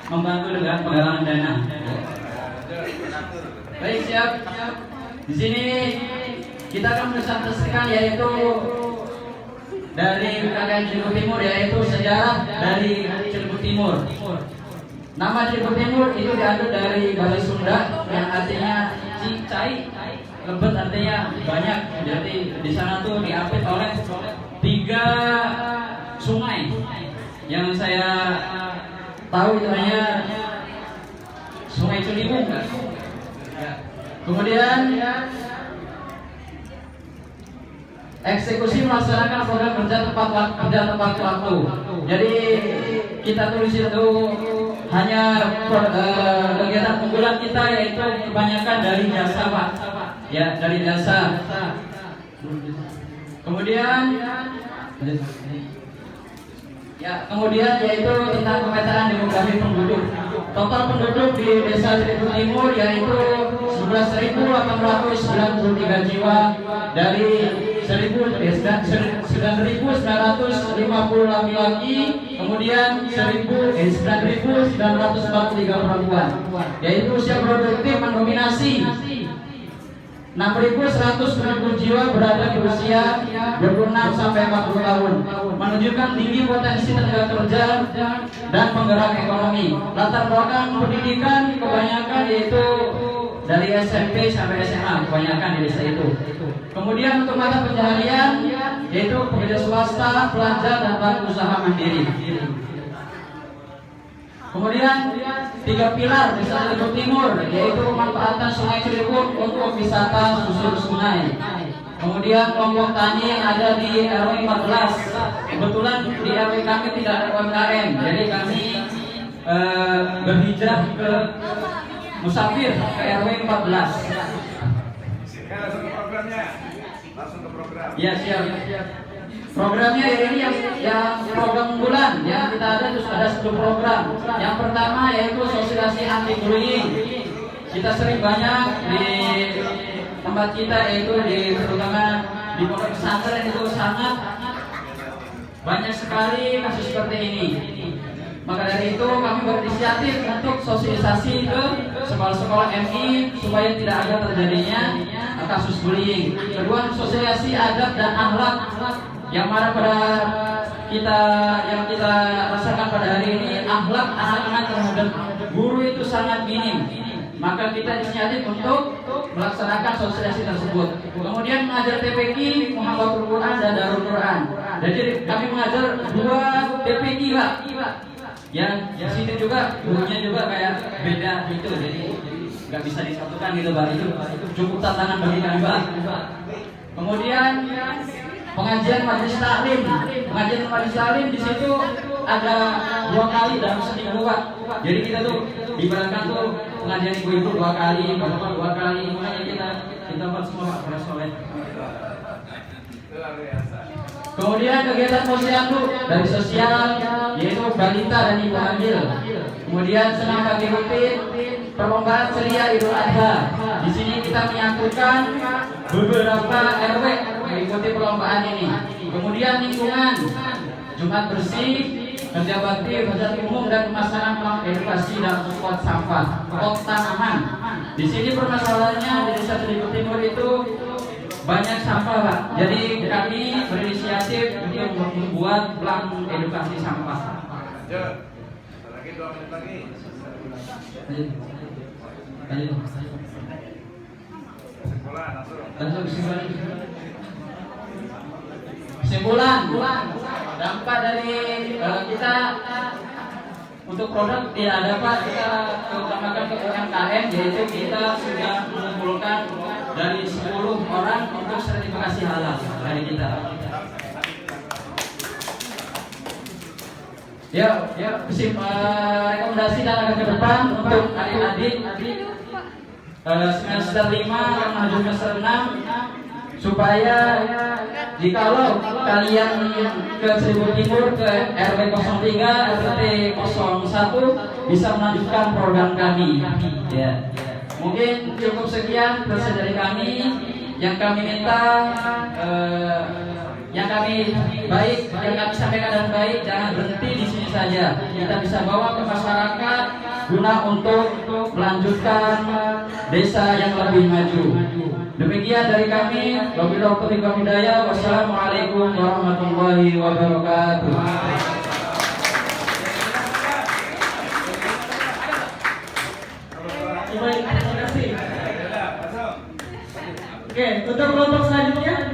membantu dengan penggalangan dana. Baik, siap. Di sini kita akan presentasikan yaitu dari KKN Cilebut Timur, yaitu sejarah dari Cilebut Timur. Nama Cilebut Timur itu diambil dari bahasa Sunda yang artinya cicai, lebet artinya banyak. Jadi di sana tuh diapit oleh 3 sungai yang saya tahu itu hanya Sungai Ciliwung. Kemudian eksekusi melaksanakan program kerja tepat waktu. Jadi kita tulis itu hanya kegiatan unggulan kita, yaitu kebanyakan dari jasa Pak. Ya, dari jasa. Kemudian yaitu tentang pemetaan demografi penduduk. Total penduduk di Desa Cilebut Timur yaitu 11.893 jiwa. dari 9.950 laki-laki, kemudian 9.943 perempuan, yaitu usia produktif mendominasi. 6.170 jiwa berada di usia 26 sampai 40 tahun, menunjukkan tinggi potensi tenaga kerja dan penggerak ekonomi. Latar belakang pendidikan kebanyakan yaitu dari SMP sampai SMA, kebanyakan di desa itu. Kemudian untuk mata pencaharian yaitu pekerja swasta, pelajar, dan pelaku usaha mandiri. Kemudian 3 pilar desa Cirebon Timur yaitu pemanfaatan Sungai Cirebon untuk wisata susur sungai. Kemudian kelompok tani yang ada di RW 14. Kebetulan di RW kami tidak ada UMKM, jadi kami berhijrah ke musafir ke RW 14. Langsung ke programnya. Ya, siap. Programnya ini yang program unggulan yang kita ada terus ada 10 program. Yang pertama yaitu sosialisasi anti bullying. Kita sering banyak di tempat kita yaitu terutama di pondok pesantren itu sangat banyak sekali kasus seperti ini. Maka dari itu kami berinisiatif untuk sosialisasi ke sekolah-sekolah MI supaya tidak ada terjadinya kasus bullying. Kedua, sosialisasi adab dan akhlak yang mana pada kita rasakan pada hari ini, akhlak anak-anak terhadap guru itu sangat minim. Maka kita inisiatif untuk melaksanakan sosialisasi tersebut. Kemudian mengajar TPQ, Muhammadul Quran dan Darul Quran. Jadi kami mengajar 2 TPQ, Pak. Ya, di situ juga gurunya juga kayak beda gitu, jadi nggak bisa disatukan gitu, Pak. Itu cukup tantangan bagi kami, Pak. Kemudian pengajian majelis taklim. Pengajian majelis taklim di situ ada 2 kali dalam seminggu, Pak. Jadi kita tuh ibaratkan tuh pengajian ibu-ibu 2 kali, bapak 2 kali, makanya kita buat semua, Pak, para soleh. Kemudian kegiatan posyandu dari sosial yaitu balita dan ibu hamil. Kemudian senam pagi rutin, perlombaan ceria Idul Adha. Di sini kita menyatukan beberapa RW mengikuti perlombaan ini. Kemudian lingkungan, Jumat bersih, kerja bakti, hajat umum dan pemasangan edukasi dan spot sampah, kota aman. Di sini permasalahannya di desa Cirebon Timur itu banyak sampah, Pak. Jadi kami berinisiatif untuk membuat plan edukasi sampah. Lanjut. Lagi 2 menit lagi. Kesimpulan dampak dari kita untuk produk tidak ada, Pak. Kita utamakan ke UMKM, yaitu kita sudah mengumpulkan dari 10 orang untuk sertifikasi halal dari kita. Ya, rekomendasi dan agak ke depan untuk adik-adik semester 5 yang menuju semester 6 supaya jikalau kalian ke Cirebon Timur ke RW 03 RT 01 bisa melanjutkan program kami. Ya. Mungkin cukup sekian proses dari kami. Yang kami minta yang kami sampaikan dengan baik, jangan berhenti di sini saja. Kita bisa bawa ke masyarakat guna untuk melanjutkan desa yang lebih maju. Demikian dari kami. Wassalamualaikum warahmatullahi wabarakatuh. Terima kasih. Oke, untuk kelompok selanjutnya,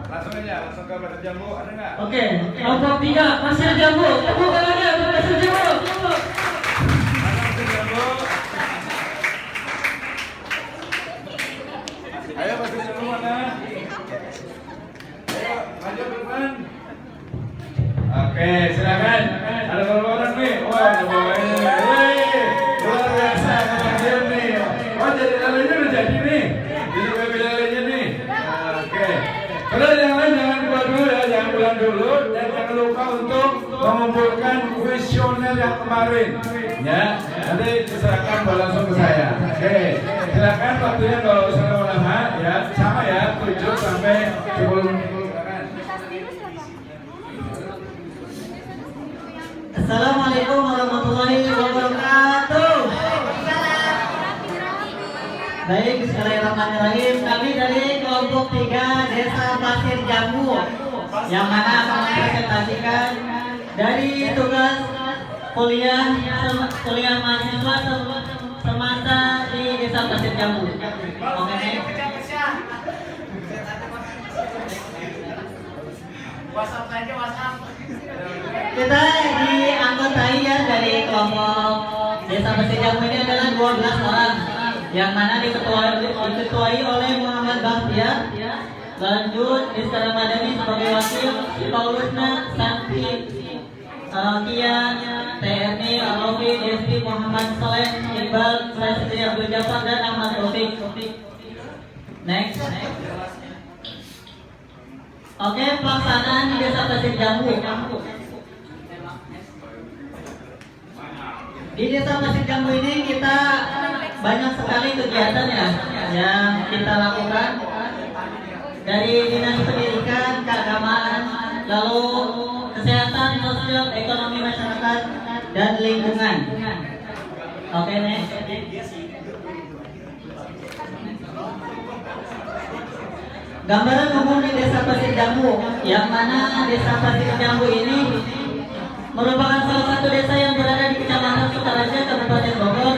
Langsung aja, langsung ke Pasir Jambu, ada nggak? Oke, kelompok 3 Pasir Jambu. Tepuk tangannya untuk Pasir Jambu. Pasir Jambu. Ayo Pasir Jambu mana? Ayo, maju ke depan. Oke, silakan. Ada berapa orang nih? Wah, ada bawa ini. Luar biasa kemajuan nih. Oh, jadi lelenya udah jadi nih. Jadi baby lelenya nih. Oke. Kalau yang lain jangan keluar dulu ya, jangan pulang dulu dan jangan lupa untuk mengumpulkan kuesioner yang kemarin. Ya, nanti diserahkan langsung ke saya. Oke, silakan waktunya kalau usah lama ya, sama ya, 7 sampai Assalamualaikum warahmatullahi wabarakatuh. Baik, bismillahirrahmanirrahim. Kami dari kelompok 3 Desa Pasir Jambu, yang mana akan mempresentasikan dari tugas kuliah mahasiswa semasa di Desa Pasir Jambu. Oke, kita dianggotai ya dari kelompok Desa Pasir Jambu ini adalah 12 orang, yang mana diketuai oleh Muhammad Bahtiar. Lanjut Iskandar Madani sebagai wakil, Paulusna, Santi, Kia, TNI, Alofi, Desti, Muhammad Saleh, Iqbal, saya sendiri Abdul Jafar dan Ahmad Taufik. Next. Oke, pelaksanaan di Desa Pasir Jambu. Di Desa Pasir Jambu ini kita banyak sekali kegiatan ya yang kita lakukan, dari dinas pendidikan, keagamaan, lalu kesehatan, sosial, ekonomi masyarakat, dan lingkungan. Oke, next. Gambaran umum di Desa Pasir Jambu, yang mana Desa Pasir Jambu ini merupakan salah satu desa yang berada di Kecamatan Sukaraja, Kabupaten Bogor.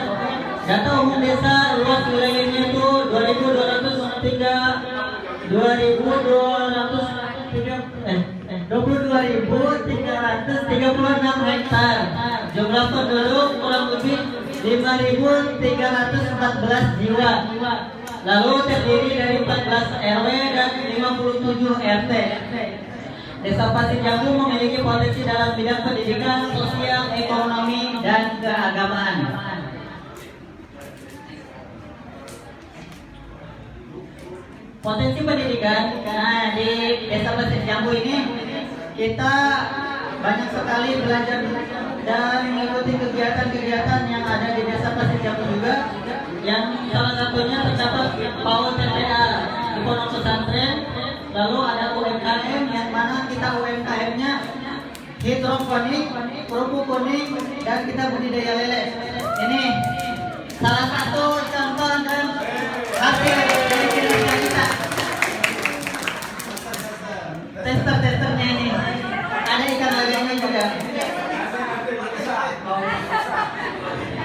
Data umum desa, luas wilayahnya itu 22.336 hektar. Jumlah penduduk kurang lebih 5.314 jiwa. Lalu terdiri dari 14 RW dan 57 RT. Desa Pasir Jambu memiliki potensi dalam bidang pendidikan, sosial, ekonomi, dan keagamaan. Potensi pendidikan, nah di Desa Pasir Jambu ini kita banyak sekali belajar dan mengikuti kegiatan-kegiatan yang ada di Desa Pasir Jambu juga, yang salah satunya terdapat PAUD TPA di pondok pesantren. Lalu ada UMKM, yang mana kita UMKM-nya hidroponik, kerupuk kuning, dan kita budidaya lele. Ini salah satu contoh dan hasil dari kinerja kita. Tester-testernya ini ada ikan lelenya juga.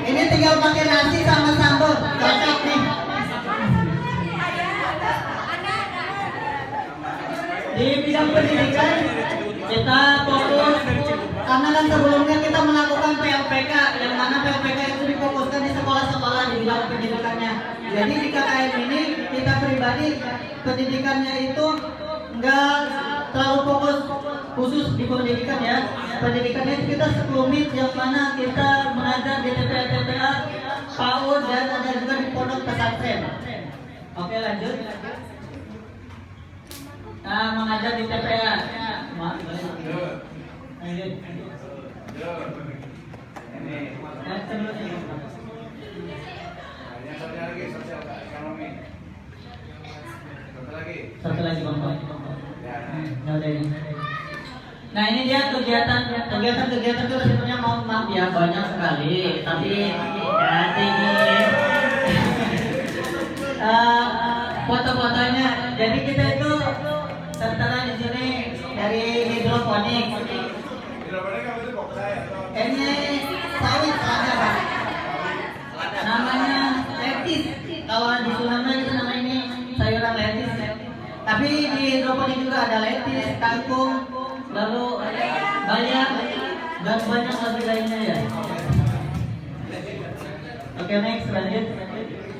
Ini tinggal pakai nasi sama sambal, cocok nih. Di bidang pendidikan kita fokus, karena kan sebelumnya kita melakukan PLPK, yang mana PLPK itu difokuskan di sekolah-sekolah di bidang pendidikannya. Jadi di KKN ini kita pribadi pendidikannya itu enggak terlalu fokus khusus di pendidikan ya. Pendidikannya itu kita sekelumit, yang mana kita mengajar di TPA, PAUD, dan ada juga di pondok pesantren. Oke, lanjut. Nah, mengajar di TPA. Satu lagi Bang. Nah, ini dia kegiatan itu sebenarnya maaf ya, banyak sekali, tapi ya tinggi. Foto-fotonya, jadi kita itu tertera di sini dari hidroponik. Ini sawit selada, Pak. Namanya letis. Kalau di Sumatera kita nama ini sayuran letis. Tapi di hidroponik juga ada letis, kangkung, lalu bayam, dan banyak lagi lainnya ya. Oke, next, lanjut.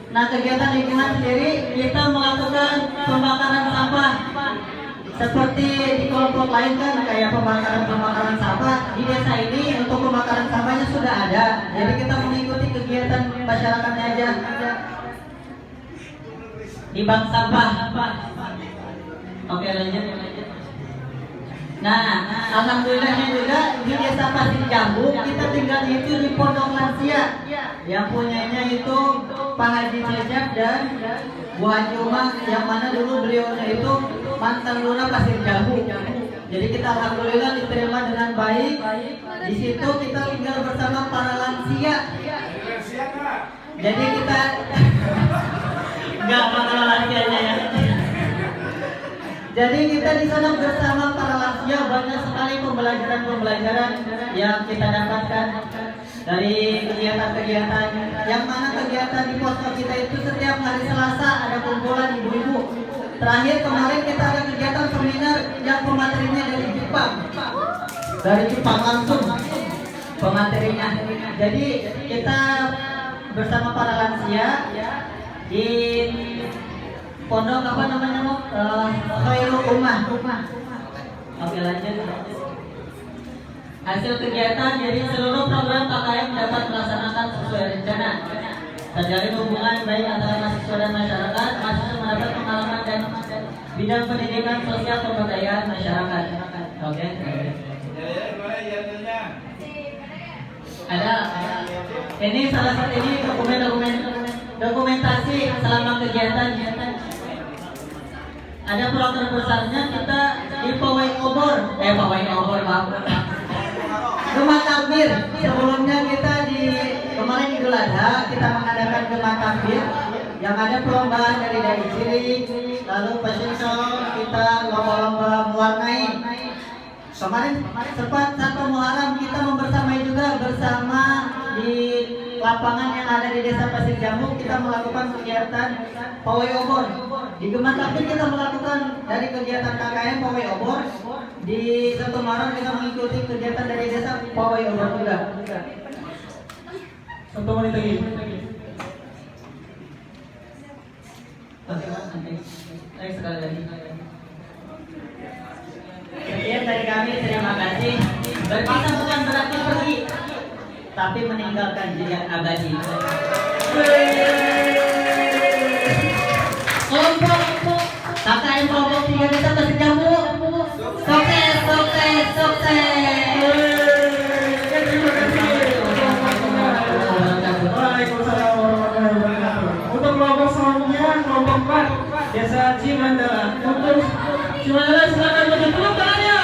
Nah, kegiatan lingkungan sendiri kita melakukan pembakaran sampah. Seperti di kelompok lain kan kayak pembakaran sampah, di desa ini untuk pembakaran sampahnya sudah ada. Jadi kita mengikuti kegiatan masyarakatnya aja di bank sampah. Oke, lanjut. Nah, alhamdulillahnya juga di Desa Pasir Jambu kita tinggal itu di pondok lansia, yang punyanya itu Pak Haji Cecep dan Bu Haji Umar, yang mana dulu beliaunya itu mantan lurah Pasir Jambu. Jadi kita alhamdulillah diterima dengan baik Di situ kita tinggal bersama para lansia. Jadi kita nggak para lansianya ya. Jadi kita di sana bersama para lansia, banyak sekali pembelajaran yang kita dapatkan dari kegiatan-kegiatan. Yang mana kegiatan di posko kita itu setiap hari Selasa ada kumpulan ibu-ibu. Terakhir kemarin kita ada kegiatan seminar yang pematerinya dari Jepang. Dari Jepang langsung pematerinya. Jadi kita bersama para lansia di pondok apa namanya mau Khairul Ummah. Oke lanjut. Hasil kegiatan, jadi seluruh program KKM dapat melaksanakan sesuai rencana. Terjalin hubungan baik antara mahasiswa dan masyarakat. Mahasiswa mendapat pengalaman dan bidang pendidikan sosial pemberdayaan masyarakat. Oke. Ada ini salah satu ini dokumentasi selama kegiatan. Ada program besarnya kita di pawai obor, Gemah Takbir. Sebelumnya kita kemarin Idul Adha kita mengadakan Gemah Takbir yang ada perlombaan dari cilik, lalu fashion show, kita lomba-lomba mewarnai. Kemarin sempat 1 Muharram kita membersamai juga bersama di lapangan yang ada di Desa Pasir Jambu. Kita melakukan kegiatan pawai obor. Di Gemah Takbir kita melakukan dari kegiatan KKM pawai obor. Di 1 Muharram kita mengikuti kegiatan dari desa pawai obor juga. 1 menit lagi. Sekali lagi. Sekian dari kami, terima kasih. Berpisah bukan berarti pergi, tapi meninggalkan jejak abadi. Kelompok KKM kelompok 3 Desa Pasir Jambu. Sukses. Waalaikumsalam warahmatullahi wabarakatuh. Untuk kelompok selanjutnya, kelompok 4 Desa Cimandala. Untuk Cimandala silakan maju dulu tangannya.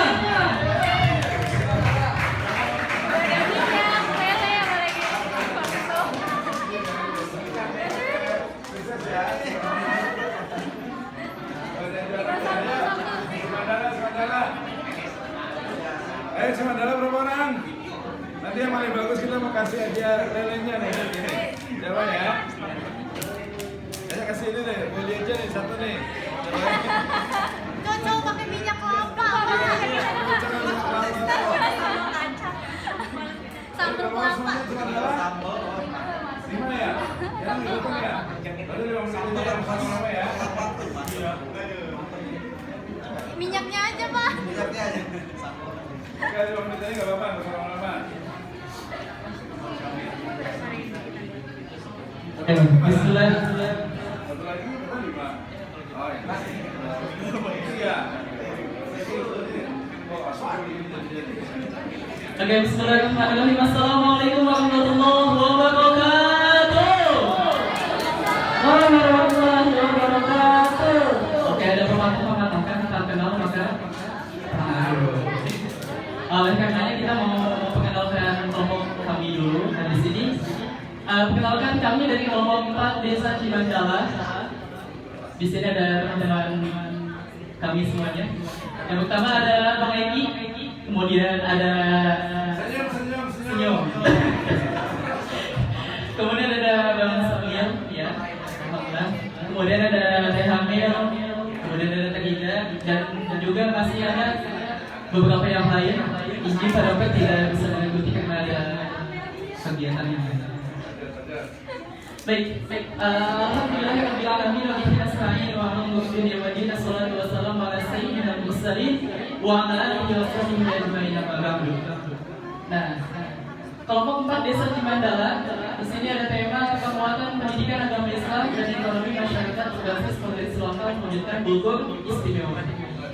Cimandala berapa orang? Nanti yang paling bagus kita mau kasih hadiah lelenya nih. Coba ya. Saya kasih ini deh, boleh aja nih, 1 nih. Cocok pakai minyak kelapa. Sambal kelapa. Di mana ya? Yang di depan ya? Lalu 5 menit itu dalam 1 nama ya. Minyaknya aja, Pak. Oke, 5 menit aja nggak apa-apa, nggak usah lama-lama. Bismillah. Satu lagi, kita 5. Oh, ya. 3. Oke, bismillahirrahmanirrahim. Assalamualaikum warahmatullahi wabarakatuh. Warahmatullahi wabarakatuh. Oke, ada pepatah mengatakan tak kenal maka oleh karenanya kita mau mengenalkan kelompok kami dulu. Nah, di sini perkenalkan kami dari kelompok 4 Desa Cimandala. Di sini ada teman-teman kami semuanya. Yang pertama ada Bang Eki, kemudian ada Senyum. Kemudian ada Bang Samil, ya. Kemudian ada Teh Hamil, kemudian ada Teh Ida, dan juga masih ada beberapa yang lain. Izin pada tidak bisa mengikuti karena ada kegiatan yang lain. Baik. Alhamdulillah rabbil alamin wa bihi nasta'in wa ala dunya wa dina salatu wassalamu ala sayyidina mursalin wa ala alihi wa sahbihi ajma'in amma ba'du. Nah, kelompok 4 Desa Cimandala, di sini ada tema penguatan pendidikan agama Islam dan ekonomi masyarakat berbasis modernis lokal mewujudkan Bogor istimewa.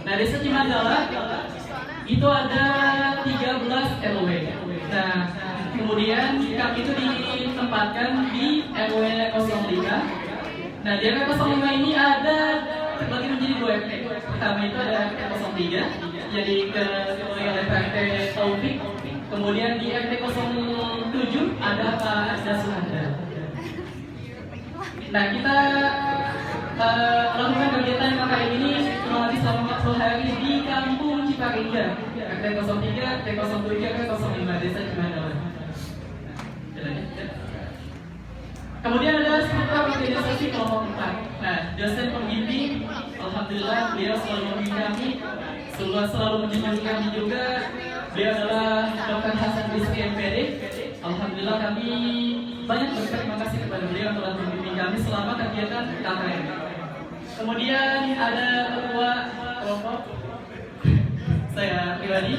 Nah, Desa Cimandala itu ada 13 RW. Nah, kemudian kami itu ditempatkan di RW 05. Nah, di RW 05 ini ada terbagi menjadi 2 RT. Pertama itu ada RT 03 yang diketuai oleh Pak RT Taufik. Kemudian di RT 07 ada Pak Asda Suhanda. Nah, kita lakukan kegiatan KKN ini kurang lebih selama 40 hari di Kampung Ciparinda, RT 03, RT 07, RT 05, Desa Cimandalan. Kemudian ada struktur organisasi kelompok 4. Nah, dosen pembimbing, alhamdulillah beliau selalu membimbing kami, selalu menjunjung kami juga. Beliau adalah Dr. Hasan Rizky MPD. Alhamdulillah kami banyak berterima kasih kepada beliau telah membimbing kami selama kegiatan KKN. Kemudian ada ketua kelompok saya pribadi.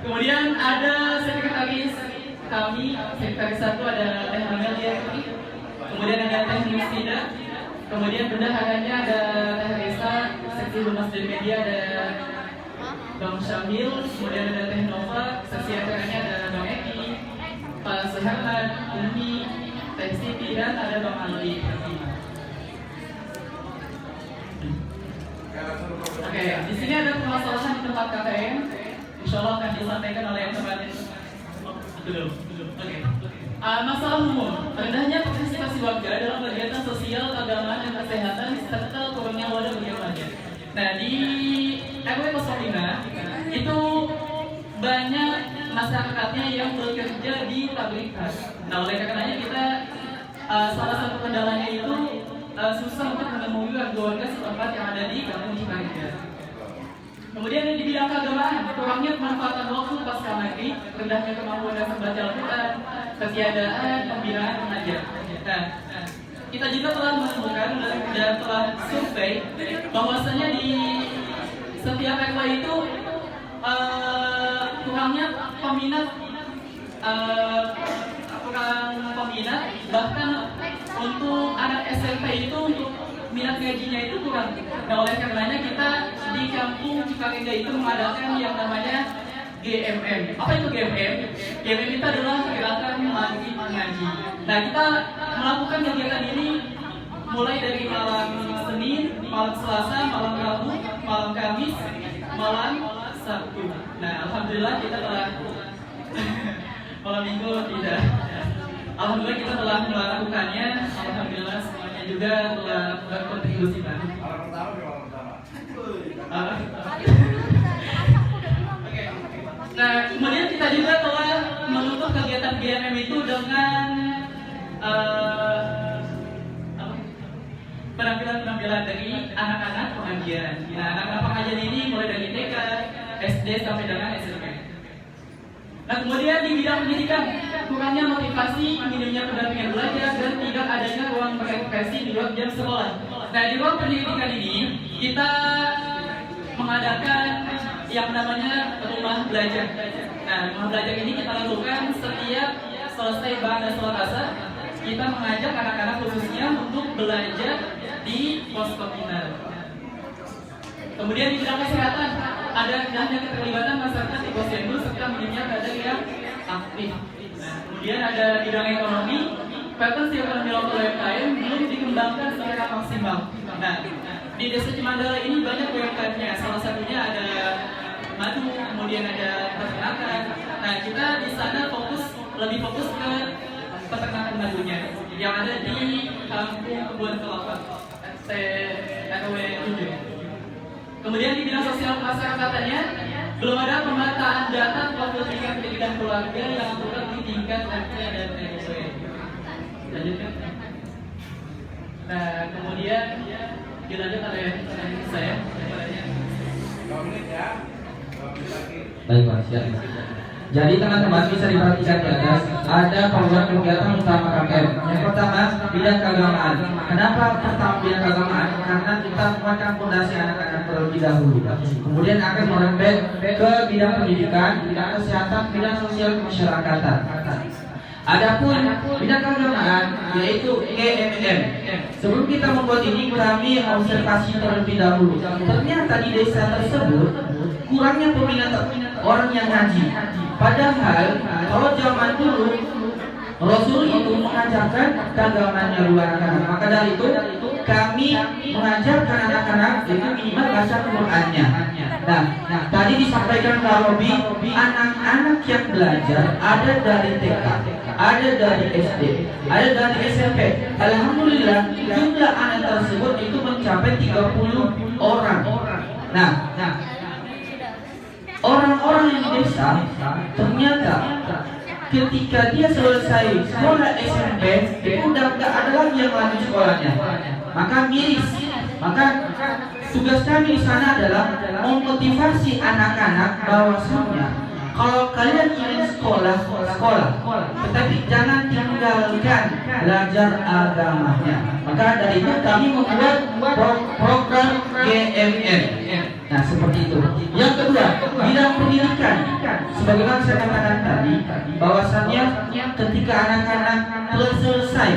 Kemudian ada sekretaris kami, sekretaris 1 ada Teh Amelia. Kemudian ada Teh Nusida. Kemudian bendaharanya ada Teh Risa. Seksi Humas dan Media ada Bang Syamil. Kemudian ada Teh Nova. Seksi acaranya ada Bang Eki, Pak Suherman, Umi, Teh Siti, dan ada Bang Ali. Oke, di sini ada permasalahan di tempat KKN. Insya Allah akan disampaikan oleh teman. Oke. Masalah umum, rendahnya partisipasi warga dalam kegiatan sosial, keagamaan, dan kesehatan serta kurangnya wadah bagi warga. Nah, di RW 05 itu banyak masyarakatnya yang bekerja di pabrik tas. Nah, oleh karenanya kita salah satu kendalanya itu susah untuk menemui warga setempat yang ada di Kampung Ciparinda. Kemudian di bidang keagamaan, kurangnya pemanfaatan waktu pasca maghrib, rendahnya kemampuan dalam membaca Al-Quran, ketiadaan pembinaan pengajar. Nah, kita juga telah menemukan dan telah survei bahwasanya di setiap RW itu kurangnya peminat, bahkan untuk anak SMP itu untuk minat gajinya itu kurang. Nah, oleh karenanya kita di Kampung Ciparinda itu mengadakan yang namanya GMM. Apa itu GMM? GMM itu adalah gerakan maghrib mengaji. Nah, kita melakukan kegiatan ini mulai dari malam Senin, malam Selasa, malam Rabu, malam Kamis, malam Sabtu. Nah, alhamdulillah kita telah malam Minggu tidak. Alhamdulillah kita telah melakukannya. Alhamdulillah semuanya juga telah berkontribusi banyak. Nah, kemudian kita juga telah menutup kegiatan GMM itu dengan penampilan-penampilan dari anak-anak pengajian. Nah, anak-anak pengajian ini mulai dari TK, SD sampai dengan SMP. Nah, kemudian di bidang pendidikan, kurangnya motivasi, minimnya pendampingan belajar, dan tidak adanya ruang berekspresi di luar jam sekolah. Nah, di ruang pendidikan ini kita mengadakan yang namanya rumah belajar. Nah, rumah belajar ini kita lakukan setiap selesai pada sholat asar. Kita mengajak anak-anak khususnya untuk belajar di pos pembinaan. Kemudian di bidang kesehatan, ada rendahnya keterlibatan masyarakat di posyandu serta minimnya kader yang aktif. Nah, kemudian ada bidang ekonomi, potensi ekonomi lokal UMKM belum dikembangkan secara maksimal. Nah, di Desa Cimandala ini banyak UMKM-nya. Salah satunya ada madu, kemudian ada peternakan. Nah, kita di sana lebih fokus ke peternakan madunya yang ada di Kampung Kebun Kelapa, RW 7. Kemudian di bidang sosial masyarakatnya belum ada pemetaan data profil tingkat pendidikan keluarga yang turun di tingkat RT dan RW. Lanjutkan. Nah, kemudian dilanjut oleh saya. Baik, Pak. Siap. Jadi teman-teman bisa diperhatikan di atas ada program kegiatan utama KKN. Yang pertama bidang keagamaan. Kenapa pertama bidang keagamaan? Karena kita menguatkan fondasi anak-anak terlebih dahulu. Kemudian akan merembet ke bidang pendidikan, bidang kesehatan, bidang sosial kemasyarakatan. Adapun bidang keagamaan yaitu GMM. Sebelum kita membuat ini kami observasi terlebih dahulu. Ternyata di desa tersebut kurangnya peminat orang yang ngaji. Padahal kalau zaman dulu Rasul itu mengajarkan keagamaannya luar anak-anak. Maka dari itu kami mengajarkan anak-anak itu minimal baca Qurannya. Nah, tadi disampaikan Pak Robi, anak-anak yang belajar ada dari TK, ada dari SD, ada dari SMP. Alhamdulillah jumlah anak tersebut itu mencapai 30 orang. Nah, orang-orang yang desa ternyata ketika dia selesai sekolah SMP itu udah gak ada lagi yang lanjut sekolahnya, maka miris. Maka tugas kami di sana adalah memotivasi anak-anak bahwasanya kalau kalian ingin sekolah, tetapi jangan tinggalkan belajar agamanya. Maka dari itu kami membuat program GMM. Nah, seperti itu. Yang kedua, bidang pendidikan. Sebagaimana saya katakan tadi, bahwasannya ketika anak-anak telah selesai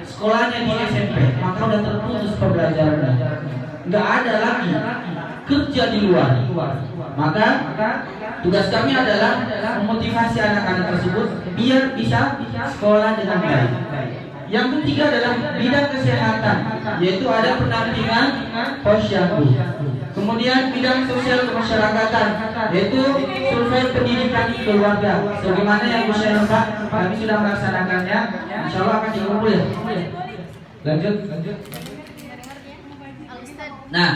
sekolahnya di SMP, maka sudah terputus pembelajarannya. Nggak ada lagi kerja di luar. Maka tugas kami adalah memotivasi anak-anak tersebut biar bisa sekolah dengan baik. Yang ketiga adalah bidang kesehatan, yaitu ada pendampingan posyandu. Kemudian bidang sosial kemasyarakatan, yaitu survei pendidikan keluarga. Sebagaimana yang saya Pak, kami sudah melaksanakannya. Insya Allah akan dikumpul ya. Lanjut. Nah,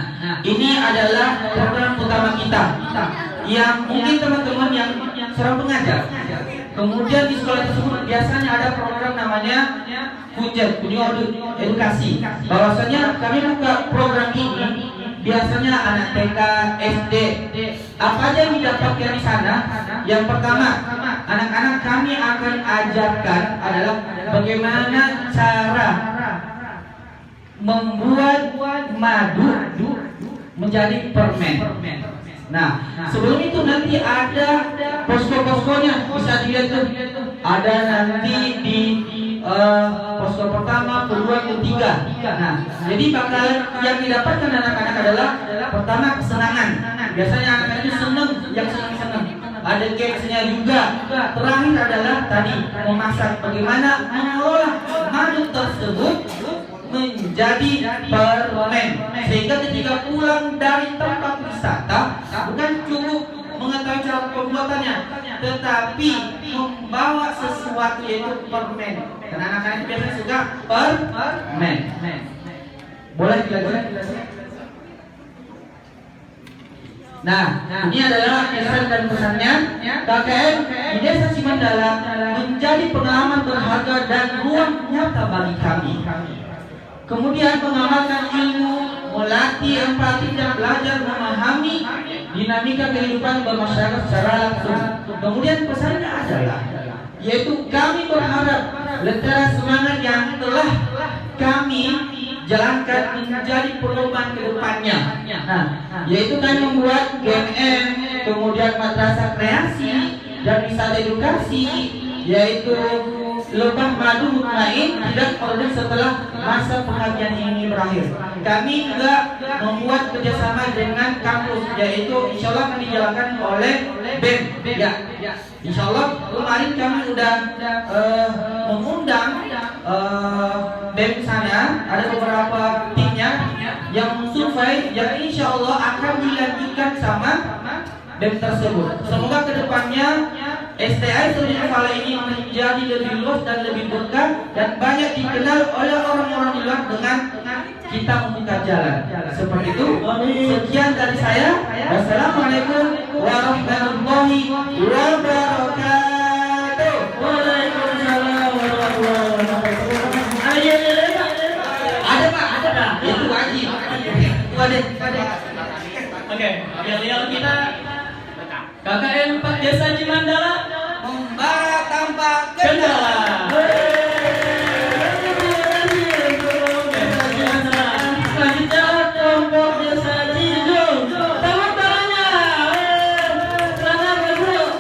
ini adalah program utama kita yang mungkin teman-teman yang seorang pengajar. Kemudian di sekolah tersebut biasanya ada program namanya kunjung edukasi. Bahwasanya kami buka program ini biasanya anak TK, SD. Apa aja yang didapatkan di sana? Yang pertama, anak-anak kami akan ajarkan adalah bagaimana cara membuat madu menjadi permen. Nah, sebelum itu nanti ada posko-poskonya, bisa dilihat tuh. Ada nanti di posko pertama, kedua, ketiga. Nah, jadi bakal yang didapatkan anak-anak adalah pertama kesenangan. Biasanya anak-anak itu senang, yang senang. Ada gamesnya juga. Terakhir adalah tadi memasak, bagaimana mengelola madu tersebut menjadi permen, sehingga ketika pulang dari tempat wisata bukan cukup mengetahui cara pembuatannya, tetapi membawa sesuatu yaitu permen. Karena anak-anak itu biasanya suka permen. Boleh dilanjutkan? Nah, ini adalah kesan dan pesannya. KKN di Desa Cimandala menjadi pengalaman berharga dan ruang nyata bagi kami. Kemudian mengamalkan ilmu, melatih empati dan belajar memahami dinamika kehidupan bermasyarakat secara langsung. Kemudian pesannya adalah, yaitu kami berharap lentera semangat yang telah kami jalankan menjadi perubahan ke depannya. Nah, yaitu kami membuat GMM, kemudian madrasah kreasi dan wisata edukasi, yaitu Lebah Madu Mutmain tidak order setelah masa pengabdian ini berakhir. Kami juga membuat kerjasama dengan kampus, yaitu insya Allah akan dijalankan oleh BEM. Ya, insya Allah kemarin kami sudah mengundang BEM sana, ada beberapa timnya yang survei, yang insya Allah akan dilanjutkan sama BEM tersebut. Semoga kedepannya STI Suriani Fala ini menjadi lebih luas dan lebih berkah dan banyak dikenal oleh orang-orang di luar dengan kita membuka jalan. Seperti itu. Sekian dari saya. Wassalamualaikum warahmatullahi wabarakatuh. Waalaikumsalam warahmatullahi wabarakatuh. Ada Pak, ada Pak. Itu wajib. Itu ada. Oke, yel-yel kita KKN 4 Desa Cimandala membara tanpa kendala. Selanjutnya kelompok Desa Cijung. Tangan tangannya. Selamat bro.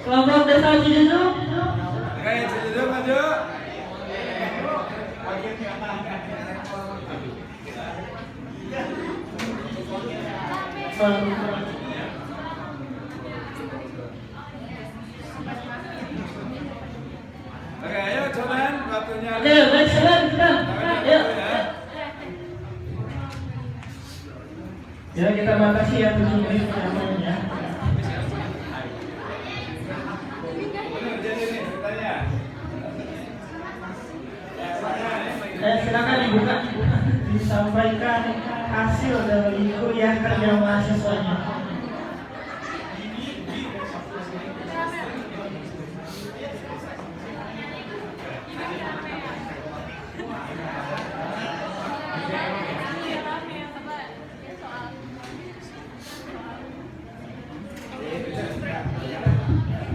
Kelompok Desa Cijung. Oke, baik, silakan. Yuk. Ya, kita batasi ya 7 menit ya. Silakan dibuka, disampaikan hasil dari kuliah kerja mahasiswanya.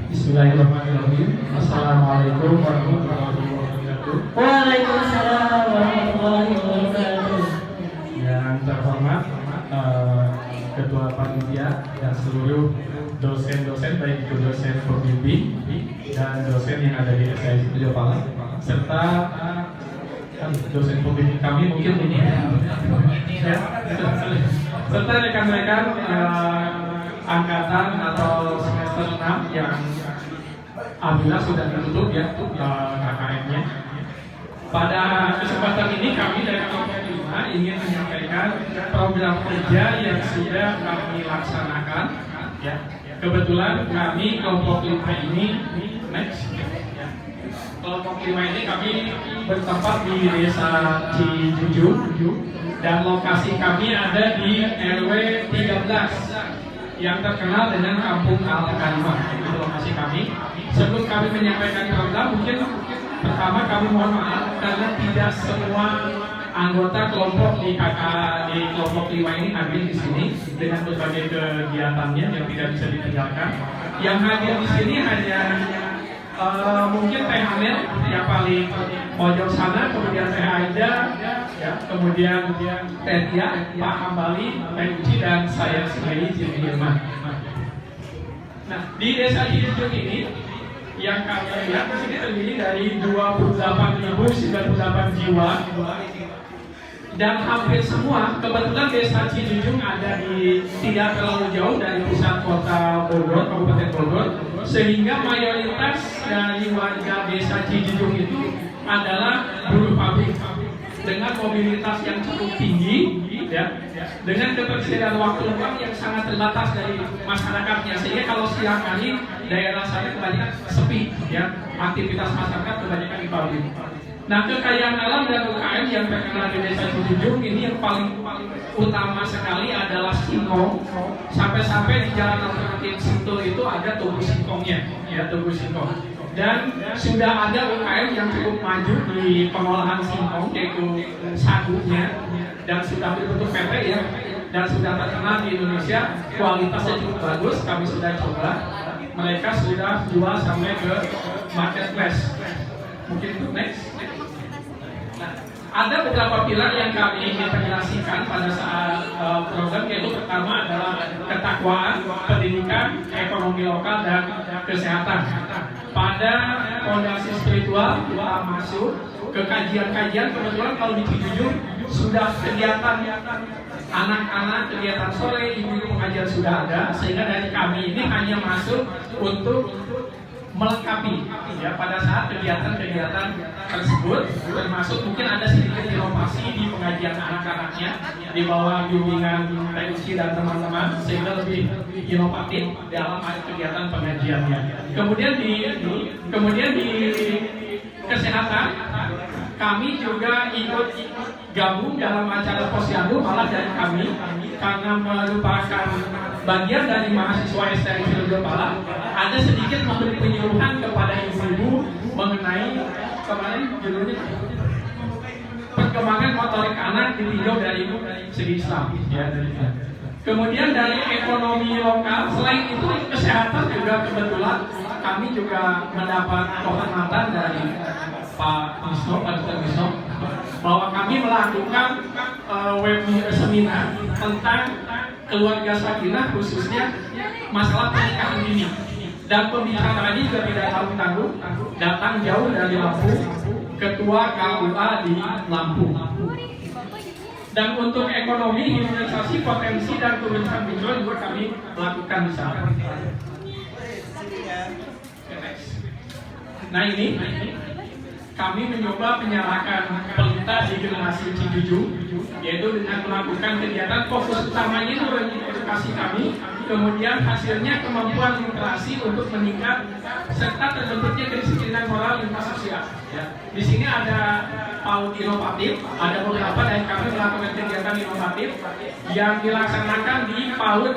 Bismillahirrahmanirrahim. Assalamualaikum warahmatullahi wabarakatuh. Waalaikumsalam warahmatullahi wabarakatuh. Yang terhormat Ketua Panitia dan seluruh dosen-dosen, baik itu dosen pembimbing dan dosen yang ada di SIC Jepang, serta dosen pembimbing kami mungkin ini ya, serta rekan-rekan angkatan atau semester 6 yang alhamdulillah sudah ditutup ya KKN-nya. Pada kesempatan ini kami dari kelompok 5 ingin menyampaikan program kerja yang sudah kami laksanakan ya. Kebetulan kami kelompok 5 ini kelompok 5 ini kami bertempat di Desa Cijujung dan lokasi kami ada di RW 13 yang terkenal dengan Kampung Al-Karimah. Itu lokasi kami. Sebelum kami menyampaikan program, mungkin pertama kami mohon maaf karena tidak semua anggota kelompok di kelompok 5 ini hadir di sini dengan berbagai kegiatannya yang tidak bisa ditinggalkan. Yang hadir di sini hanya mungkin Teh Hanel yang paling pojok sana, kemudian Teh Aida, ya, kemudian Teh Tia, Pak Hambali, Teh Uci, dan saya sendiri Jimmy Hilman. Nah, di Desa Cijujung ini yang kami lihat di sini terdiri dari 28.098 jiwa dan hampir semua, kebetulan Desa Cijujung ada di tidak terlalu jauh dari pusat kota Bogor, Kabupaten Bogor, sehingga mayoritas dari warga Desa Cijujung itu adalah buruh pabrik dengan mobilitas yang cukup tinggi, ya, dengan ketersediaan waktu luang yang sangat terbatas dari masyarakatnya, sehingga kalau siang hari daerah saya kebanyakan sepi, ya, aktivitas masyarakat kebanyakan di pabrik. Nah, kekayaan alam dan UKM yang terkenal di Desa Cijujung ini yang paling utama sekali adalah singkong. Sampai-sampai di jalan alternatif Sentul itu ada tugu singkongnya, ya, tugu singkong. Dan sudah ada UKM yang cukup maju di pengolahan singkong, yaitu sagunya, dan sudah berbentuk PT, ya, dan sudah terkenal di Indonesia, kualitasnya cukup bagus. Kami sudah coba, mereka sudah jual sampai ke marketplace. Mungkin itu next. Nah, ada beberapa pilar yang kami integrasikan pada saat program, yaitu pertama adalah ketakwaan, pendidikan, ekonomi lokal, dan kesehatan. Pada fondasi spiritual kita masuk ke kajian-kajian. Kebetulan kalau di Cijujung sudah kegiatan anak-anak, kegiatan sore, ibu-ibu pengajian sudah ada, sehingga dari kami ini hanya masuk untuk melengkapi, ya, pada saat kegiatan-kegiatan tersebut, termasuk mungkin ada sedikit inovasi di pengajian anak-anaknya di bawah bimbingan Teh dan teman-teman, sehingga lebih inovatif dalam kegiatan pengajiannya. Kemudian di kesehatan, kami juga ikut gabung dalam acara posyandu, malah dari kami karena merupakan bagian dari mahasiswa STM Jepang, ada sedikit memberi penyuluhan kepada ibu-ibu mengenai kemarin judulnya perkembangan motorik anak ditinjau dari segi Islam, ya, kemudian dari ekonomi lokal. Selain itu kesehatan juga kebetulan kami juga mendapat penghormatan dari Pak Wisno, Pak Dr. Wisno, bahwa kami melakukan webinar seminar tentang keluarga sakinah, khususnya masalah pernikahan dini. Dan pembicaraannya juga tidak tanggung-tanggung, datang jauh dari Lampung, Ketua KUA di Lampung. Dan untuk ekonomi, hilirisasi, potensi, dan tulisan visual juga kami lakukan di sana. Nah, ini kami mencoba menyalakan pelita di generasi Cijuju, yaitu dengan melakukan kegiatan fokus utamanya itu edukasi kami, kemudian hasilnya kemampuan literasi untuk meningkat serta terbentuknya kedisiplinan moral lintas sosial. Ya. Di sini ada PAUD inovatif, ada beberapa dari kami melakukan kegiatan inovatif yang dilaksanakan di PAUD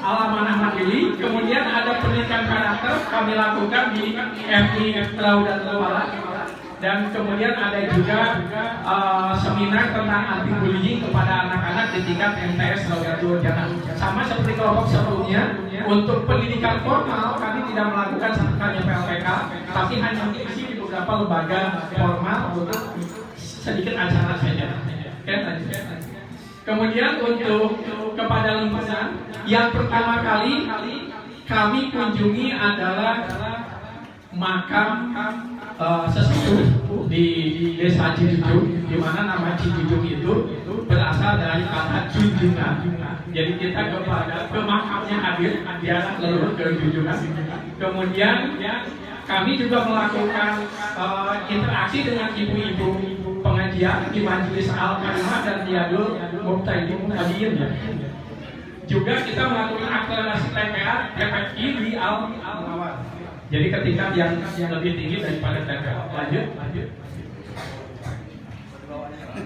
Al-Amanah Mandiri. Kemudian ada pendidikan karakter kami lakukan di MI Trau dan Luala, dan kemudian ada juga seminar tentang anti bullying kepada anak-anak di tingkat MTS Rogatul Jana. Sama seperti kelompok sebelumnya, untuk pendidikan formal kami tidak melakukan hanya PLPK, tapi hanya mengisi di beberapa lembaga formal untuk sedikit acara saja. Kemudian untuk kepada lingkungan, yang pertama kali kami kunjungi adalah makam sesepuh di desa Cijujung, di mana nama Cijujung itu berasal dari kata junjungan. Jadi kita ke makamnya hadir, dia leluhur ke junjungan. Kemudian kami juga melakukan interaksi dengan ibu-ibu pengajian di Majelis Al-Karimah dan Riyadul Muhtadin. Juga kita melakukan akselerasi TPI di Al-Mawar. Jadi ketika yang lebih tinggi daripada TPA. Lanjut.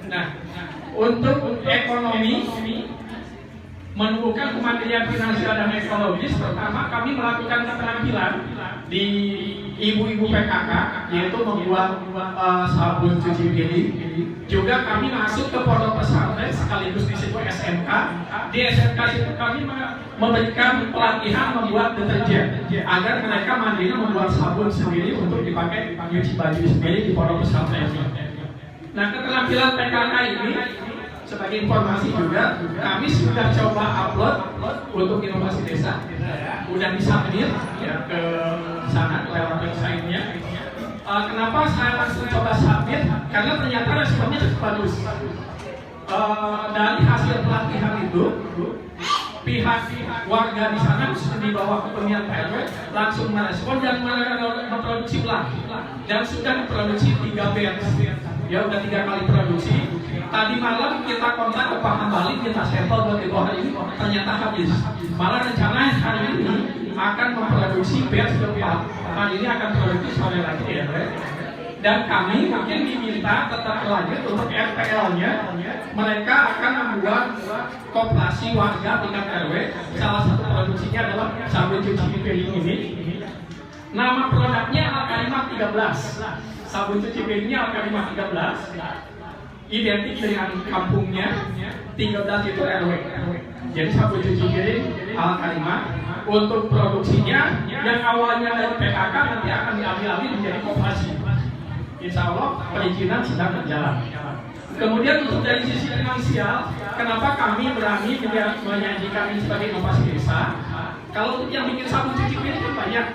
Nah, untuk ekonomi menumbuhkan kemandirian finansial dan ekologis, pertama kami melakukan keterampilan di ibu-ibu PKK, yaitu membuat sabun cuci piring. Juga kami masuk ke pondok pesantren sekaligus di situ SMK. Di SMK itu kami memberikan pelatihan membuat deterjen agar mereka mandiri membuat sabun sendiri untuk dipakai nyuci baju sendiri di pondok pesantren. Nah, keterampilan PKK ini sebagai informasi juga, kami sudah coba upload untuk inovasi desa, udah disubmit ya ke sana lewat website-nya. Kenapa saya langsung coba submit? Karena ternyata responnya cukup bagus. Dari hasil pelatihan itu, pihak warga di sana di bawah kepemimpinan Pak RW langsung merespon dan memproduksi ulang, dan sudah memproduksi 3 batch. Ya udah 3 kali produksi. Tadi malam kita kontak ke Pak Hambali, kita sampel buat di hari ini, ternyata habis. Malah rencananya hari ini akan memproduksi batch keempat. Hari ini akan produksi sore lagi ya. Dan kami mungkin diminta tetap lanjut untuk RPL-nya. Mereka akan membuat koperasi warga tingkat RW. Salah satu produksinya adalah sabun cuci piring ini. Nama produknya Al-Karimah 13. Sabun cuci piringnya Al-Karimah 13. Identik dengan kampungnya 13 itu RW. Jadi sabun cuci piring Al-Karimah. Untuk produksinya yang awalnya dari PKK nanti akan diambil alih menjadi koperasi. Insya Allah perizinan sedang berjalan. Kemudian untuk dari sisi finansial, kenapa kami berani menyajikan ini sebagai inovasi desa? Kalau untuk yang bikin sabun cuci piring itu banyak,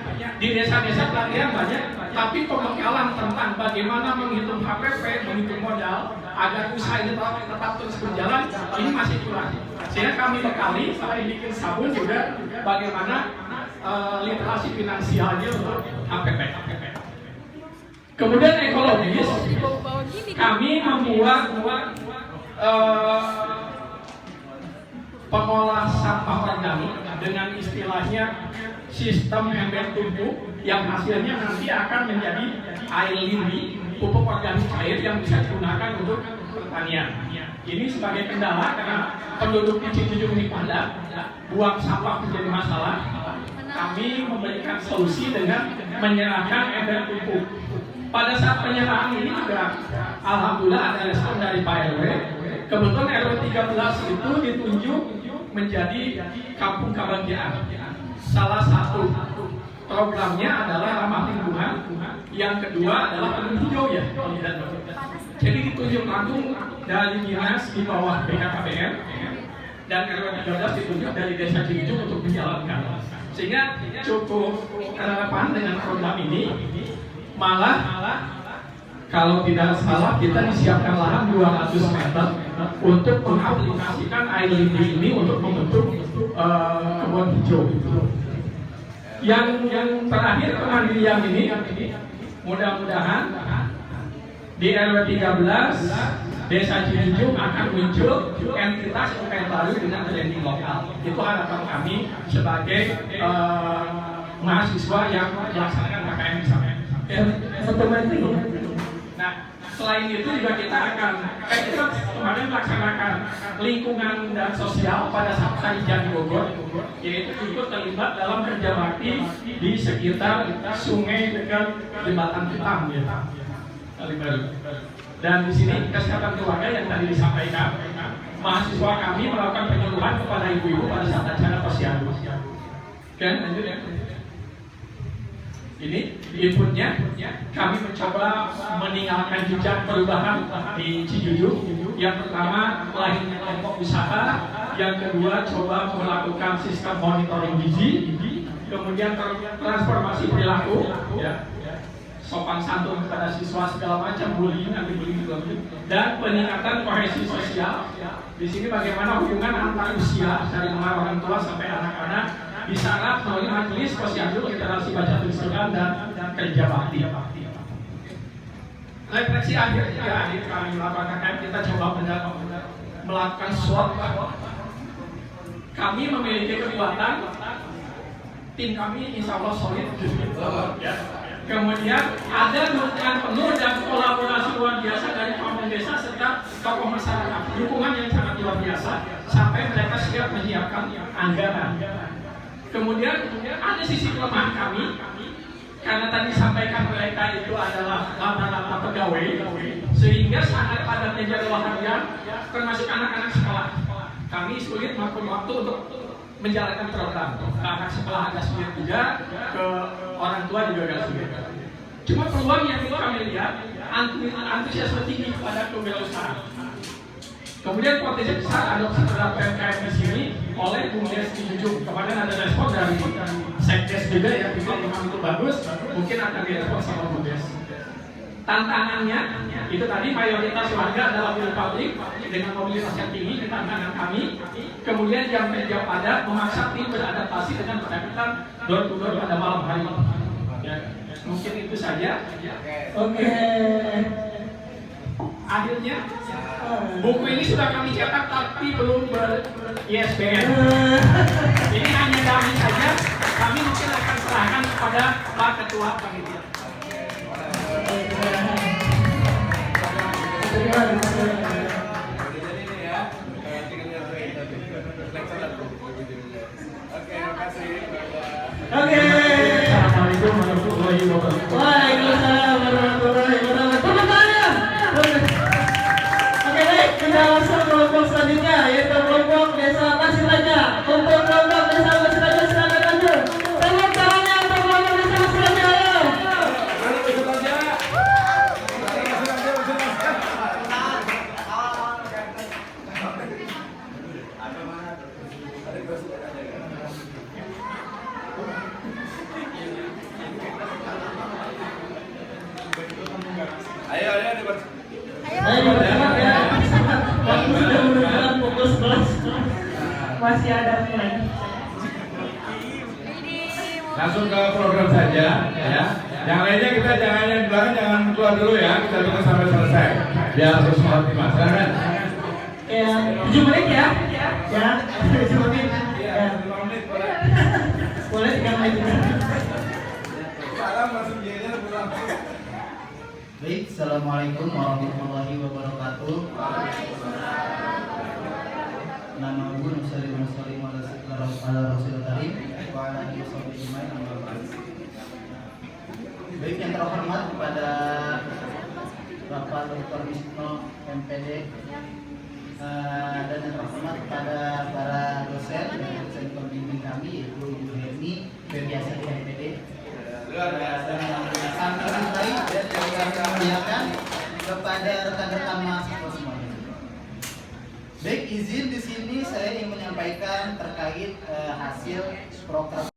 di desa-desa pelatihan banyak, tapi pembekalan tentang bagaimana menghitung HPP, menghitung modal agar usaha ini tetap terus berjalan, ini masih kurang. Sehingga kami bekali selain bikin sabun juga bagaimana literasi finansialnya untuk HPP. Kemudian ekologis, kami membuat pengolah sampah organik dengan istilahnya sistem ember tumpuk yang hasilnya nanti akan menjadi air lindi, pupuk organik cair yang bisa digunakan untuk pertanian. Ini sebagai kendala karena penduduk di Cijujung ini padat, buang sampah menjadi masalah. Kami memberikan solusi dengan menyerahkan ember tumpuk. Pada saat penyerahan ini juga alhamdulillah ada respon dari Pak RW. Kebetulan RW 13 itu ditunjuk menjadi kampung kebahagiaan. Salah satu programnya adalah ramah lingkungan, yang kedua adalah kebun hijau ya. Jadi ditunjuk langsung dari dinas di bawah BKKBN, dan RW 13 ditunjuk dari desa Cijujung untuk menjalankan. Sehingga cukup relevan dengan program ini. Malah kalau tidak salah kita disiapkan lahan 200 meter untuk mengaplikasikan air lindi ini untuk membentuk kebun hijau. Yang terakhir kemandirian ini mudah-mudahan di RW 13 Desa Cijunjung akan muncul entitas UKM baru dengan branding lokal. Itu harapan kami sebagai mahasiswa yang melaksanakan KKN di sana. Nah, selain itu juga kita akan kita kemarin melaksanakan lingkungan dan sosial pada saat Kaijan di Bogor, yaitu ikut terlibat dalam kerja bakti di sekitar sungai dekat jembatan Hitam ya, Kalibaru. Dan di sini kesehatan keluarga yang tadi disampaikan, mahasiswa kami melakukan penyuluhan kepada ibu-ibu pada saat acara posyandu. Oke, lanjut ya. Ini inputnya, kami mencoba meninggalkan jejak perubahan di Cijunjung. Yang pertama, lahirnya kelompok usaha. Yang kedua, coba melakukan sistem monitoring gizi. Kemudian transformasi perilaku, ya, sopan santun kepada siswa segala macam, bullying, anti bullying juga, dan peningkatan kohesi sosial. Di sini bagaimana hubungan antar usia dari orang tua sampai anak-anak disarap melalui majelis posyandu, literasi baca tulis dan kerja bakti. Refleksi akhir kami melakukan KKN, kita coba melakukan SWOT. Kami memiliki kekuatan, tim kami insya Allah solid. Ya. Kemudian ada dukungan penuh dan kolaborasi luar biasa dari pamong desa serta tokoh masyarakat. Dukungan yang sangat luar biasa sampai mereka siap menyiapkan anggaran. Kemudian ada sisi kelemahan kami, karena tadi sampaikan mereka itu adalah rata-rata pegawai, sehingga sangat padatnya jadwal harian, termasuk anak-anak sekolah. Kami sulit maupun waktu untuk menjalankan program. Anak sekolah agak sulit juga, ke orang tua juga agak sulit. Cuma peluang yang kami lihat, antusiasme tinggi kepada kewirausahaan. Kemudian potensi besar adopsi terhadap PMKM di sini oleh BUMDes Cijunjung. Kemarin ada respon dari Sekdes juga ya, itu bagus, mungkin akan direspon sama BUMDes. Tantangannya itu tadi mayoritas warga adalah mobil pabrik dengan mobilitas yang tinggi, tantangan kami. Kemudian jam kerja padat memaksa tim beradaptasi dengan pendekatan door to door pada malam hari. Ya, mungkin itu saja. Oke. Akhirnya buku ini sudah kami cetak tapi belum ber-ISBN. Ini hanya dami saja. Kami mungkin akan serahkan kepada Pak Ketua Panitia. Oke. Assalamualaikum warahmatullahi wabarakatuh. Waalaikumsalam warahmatullahi wabarakatuh. Oke, baik, kita langsung kelompok selanjutnya, yaitu kelompok Desa Pasir Raja. Untuk kelompok Desa Pasir Raja silakan maju. Tepuk tangannya untuk kelompok Desa Pasir Raja. Ayo debat. Ayo debat ya. Waktu sudah menunjukkan pukul 11. Masih ada lagi. Langsung ke program saja ya. Yang lainnya kita jangan yang di belakang jangan keluar dulu ya. Kita tunggu sampai selesai. Biar terus optimal. Silakan. Ya, 7 menit ya. Ya, 7 menit. Ya. Boleh 3 menit. Salam langsung jadinya pulang. Baik, assalamualaikum warahmatullahi wabarakatuh. Nama Abu Nusari Muslim ala Rasul Karim wa ala alihi wasallam. Baik, yang terhormat kepada Bapak Dr. Wisnu MPD dan yang terhormat kepada para dosen dan dosen pembimbing kami yaitu Ibu Herni, biasa di MPD. Kepada rekan-rekan mahasiswa semuanya. Baik, izin di sini saya ingin menyampaikan terkait hasil proker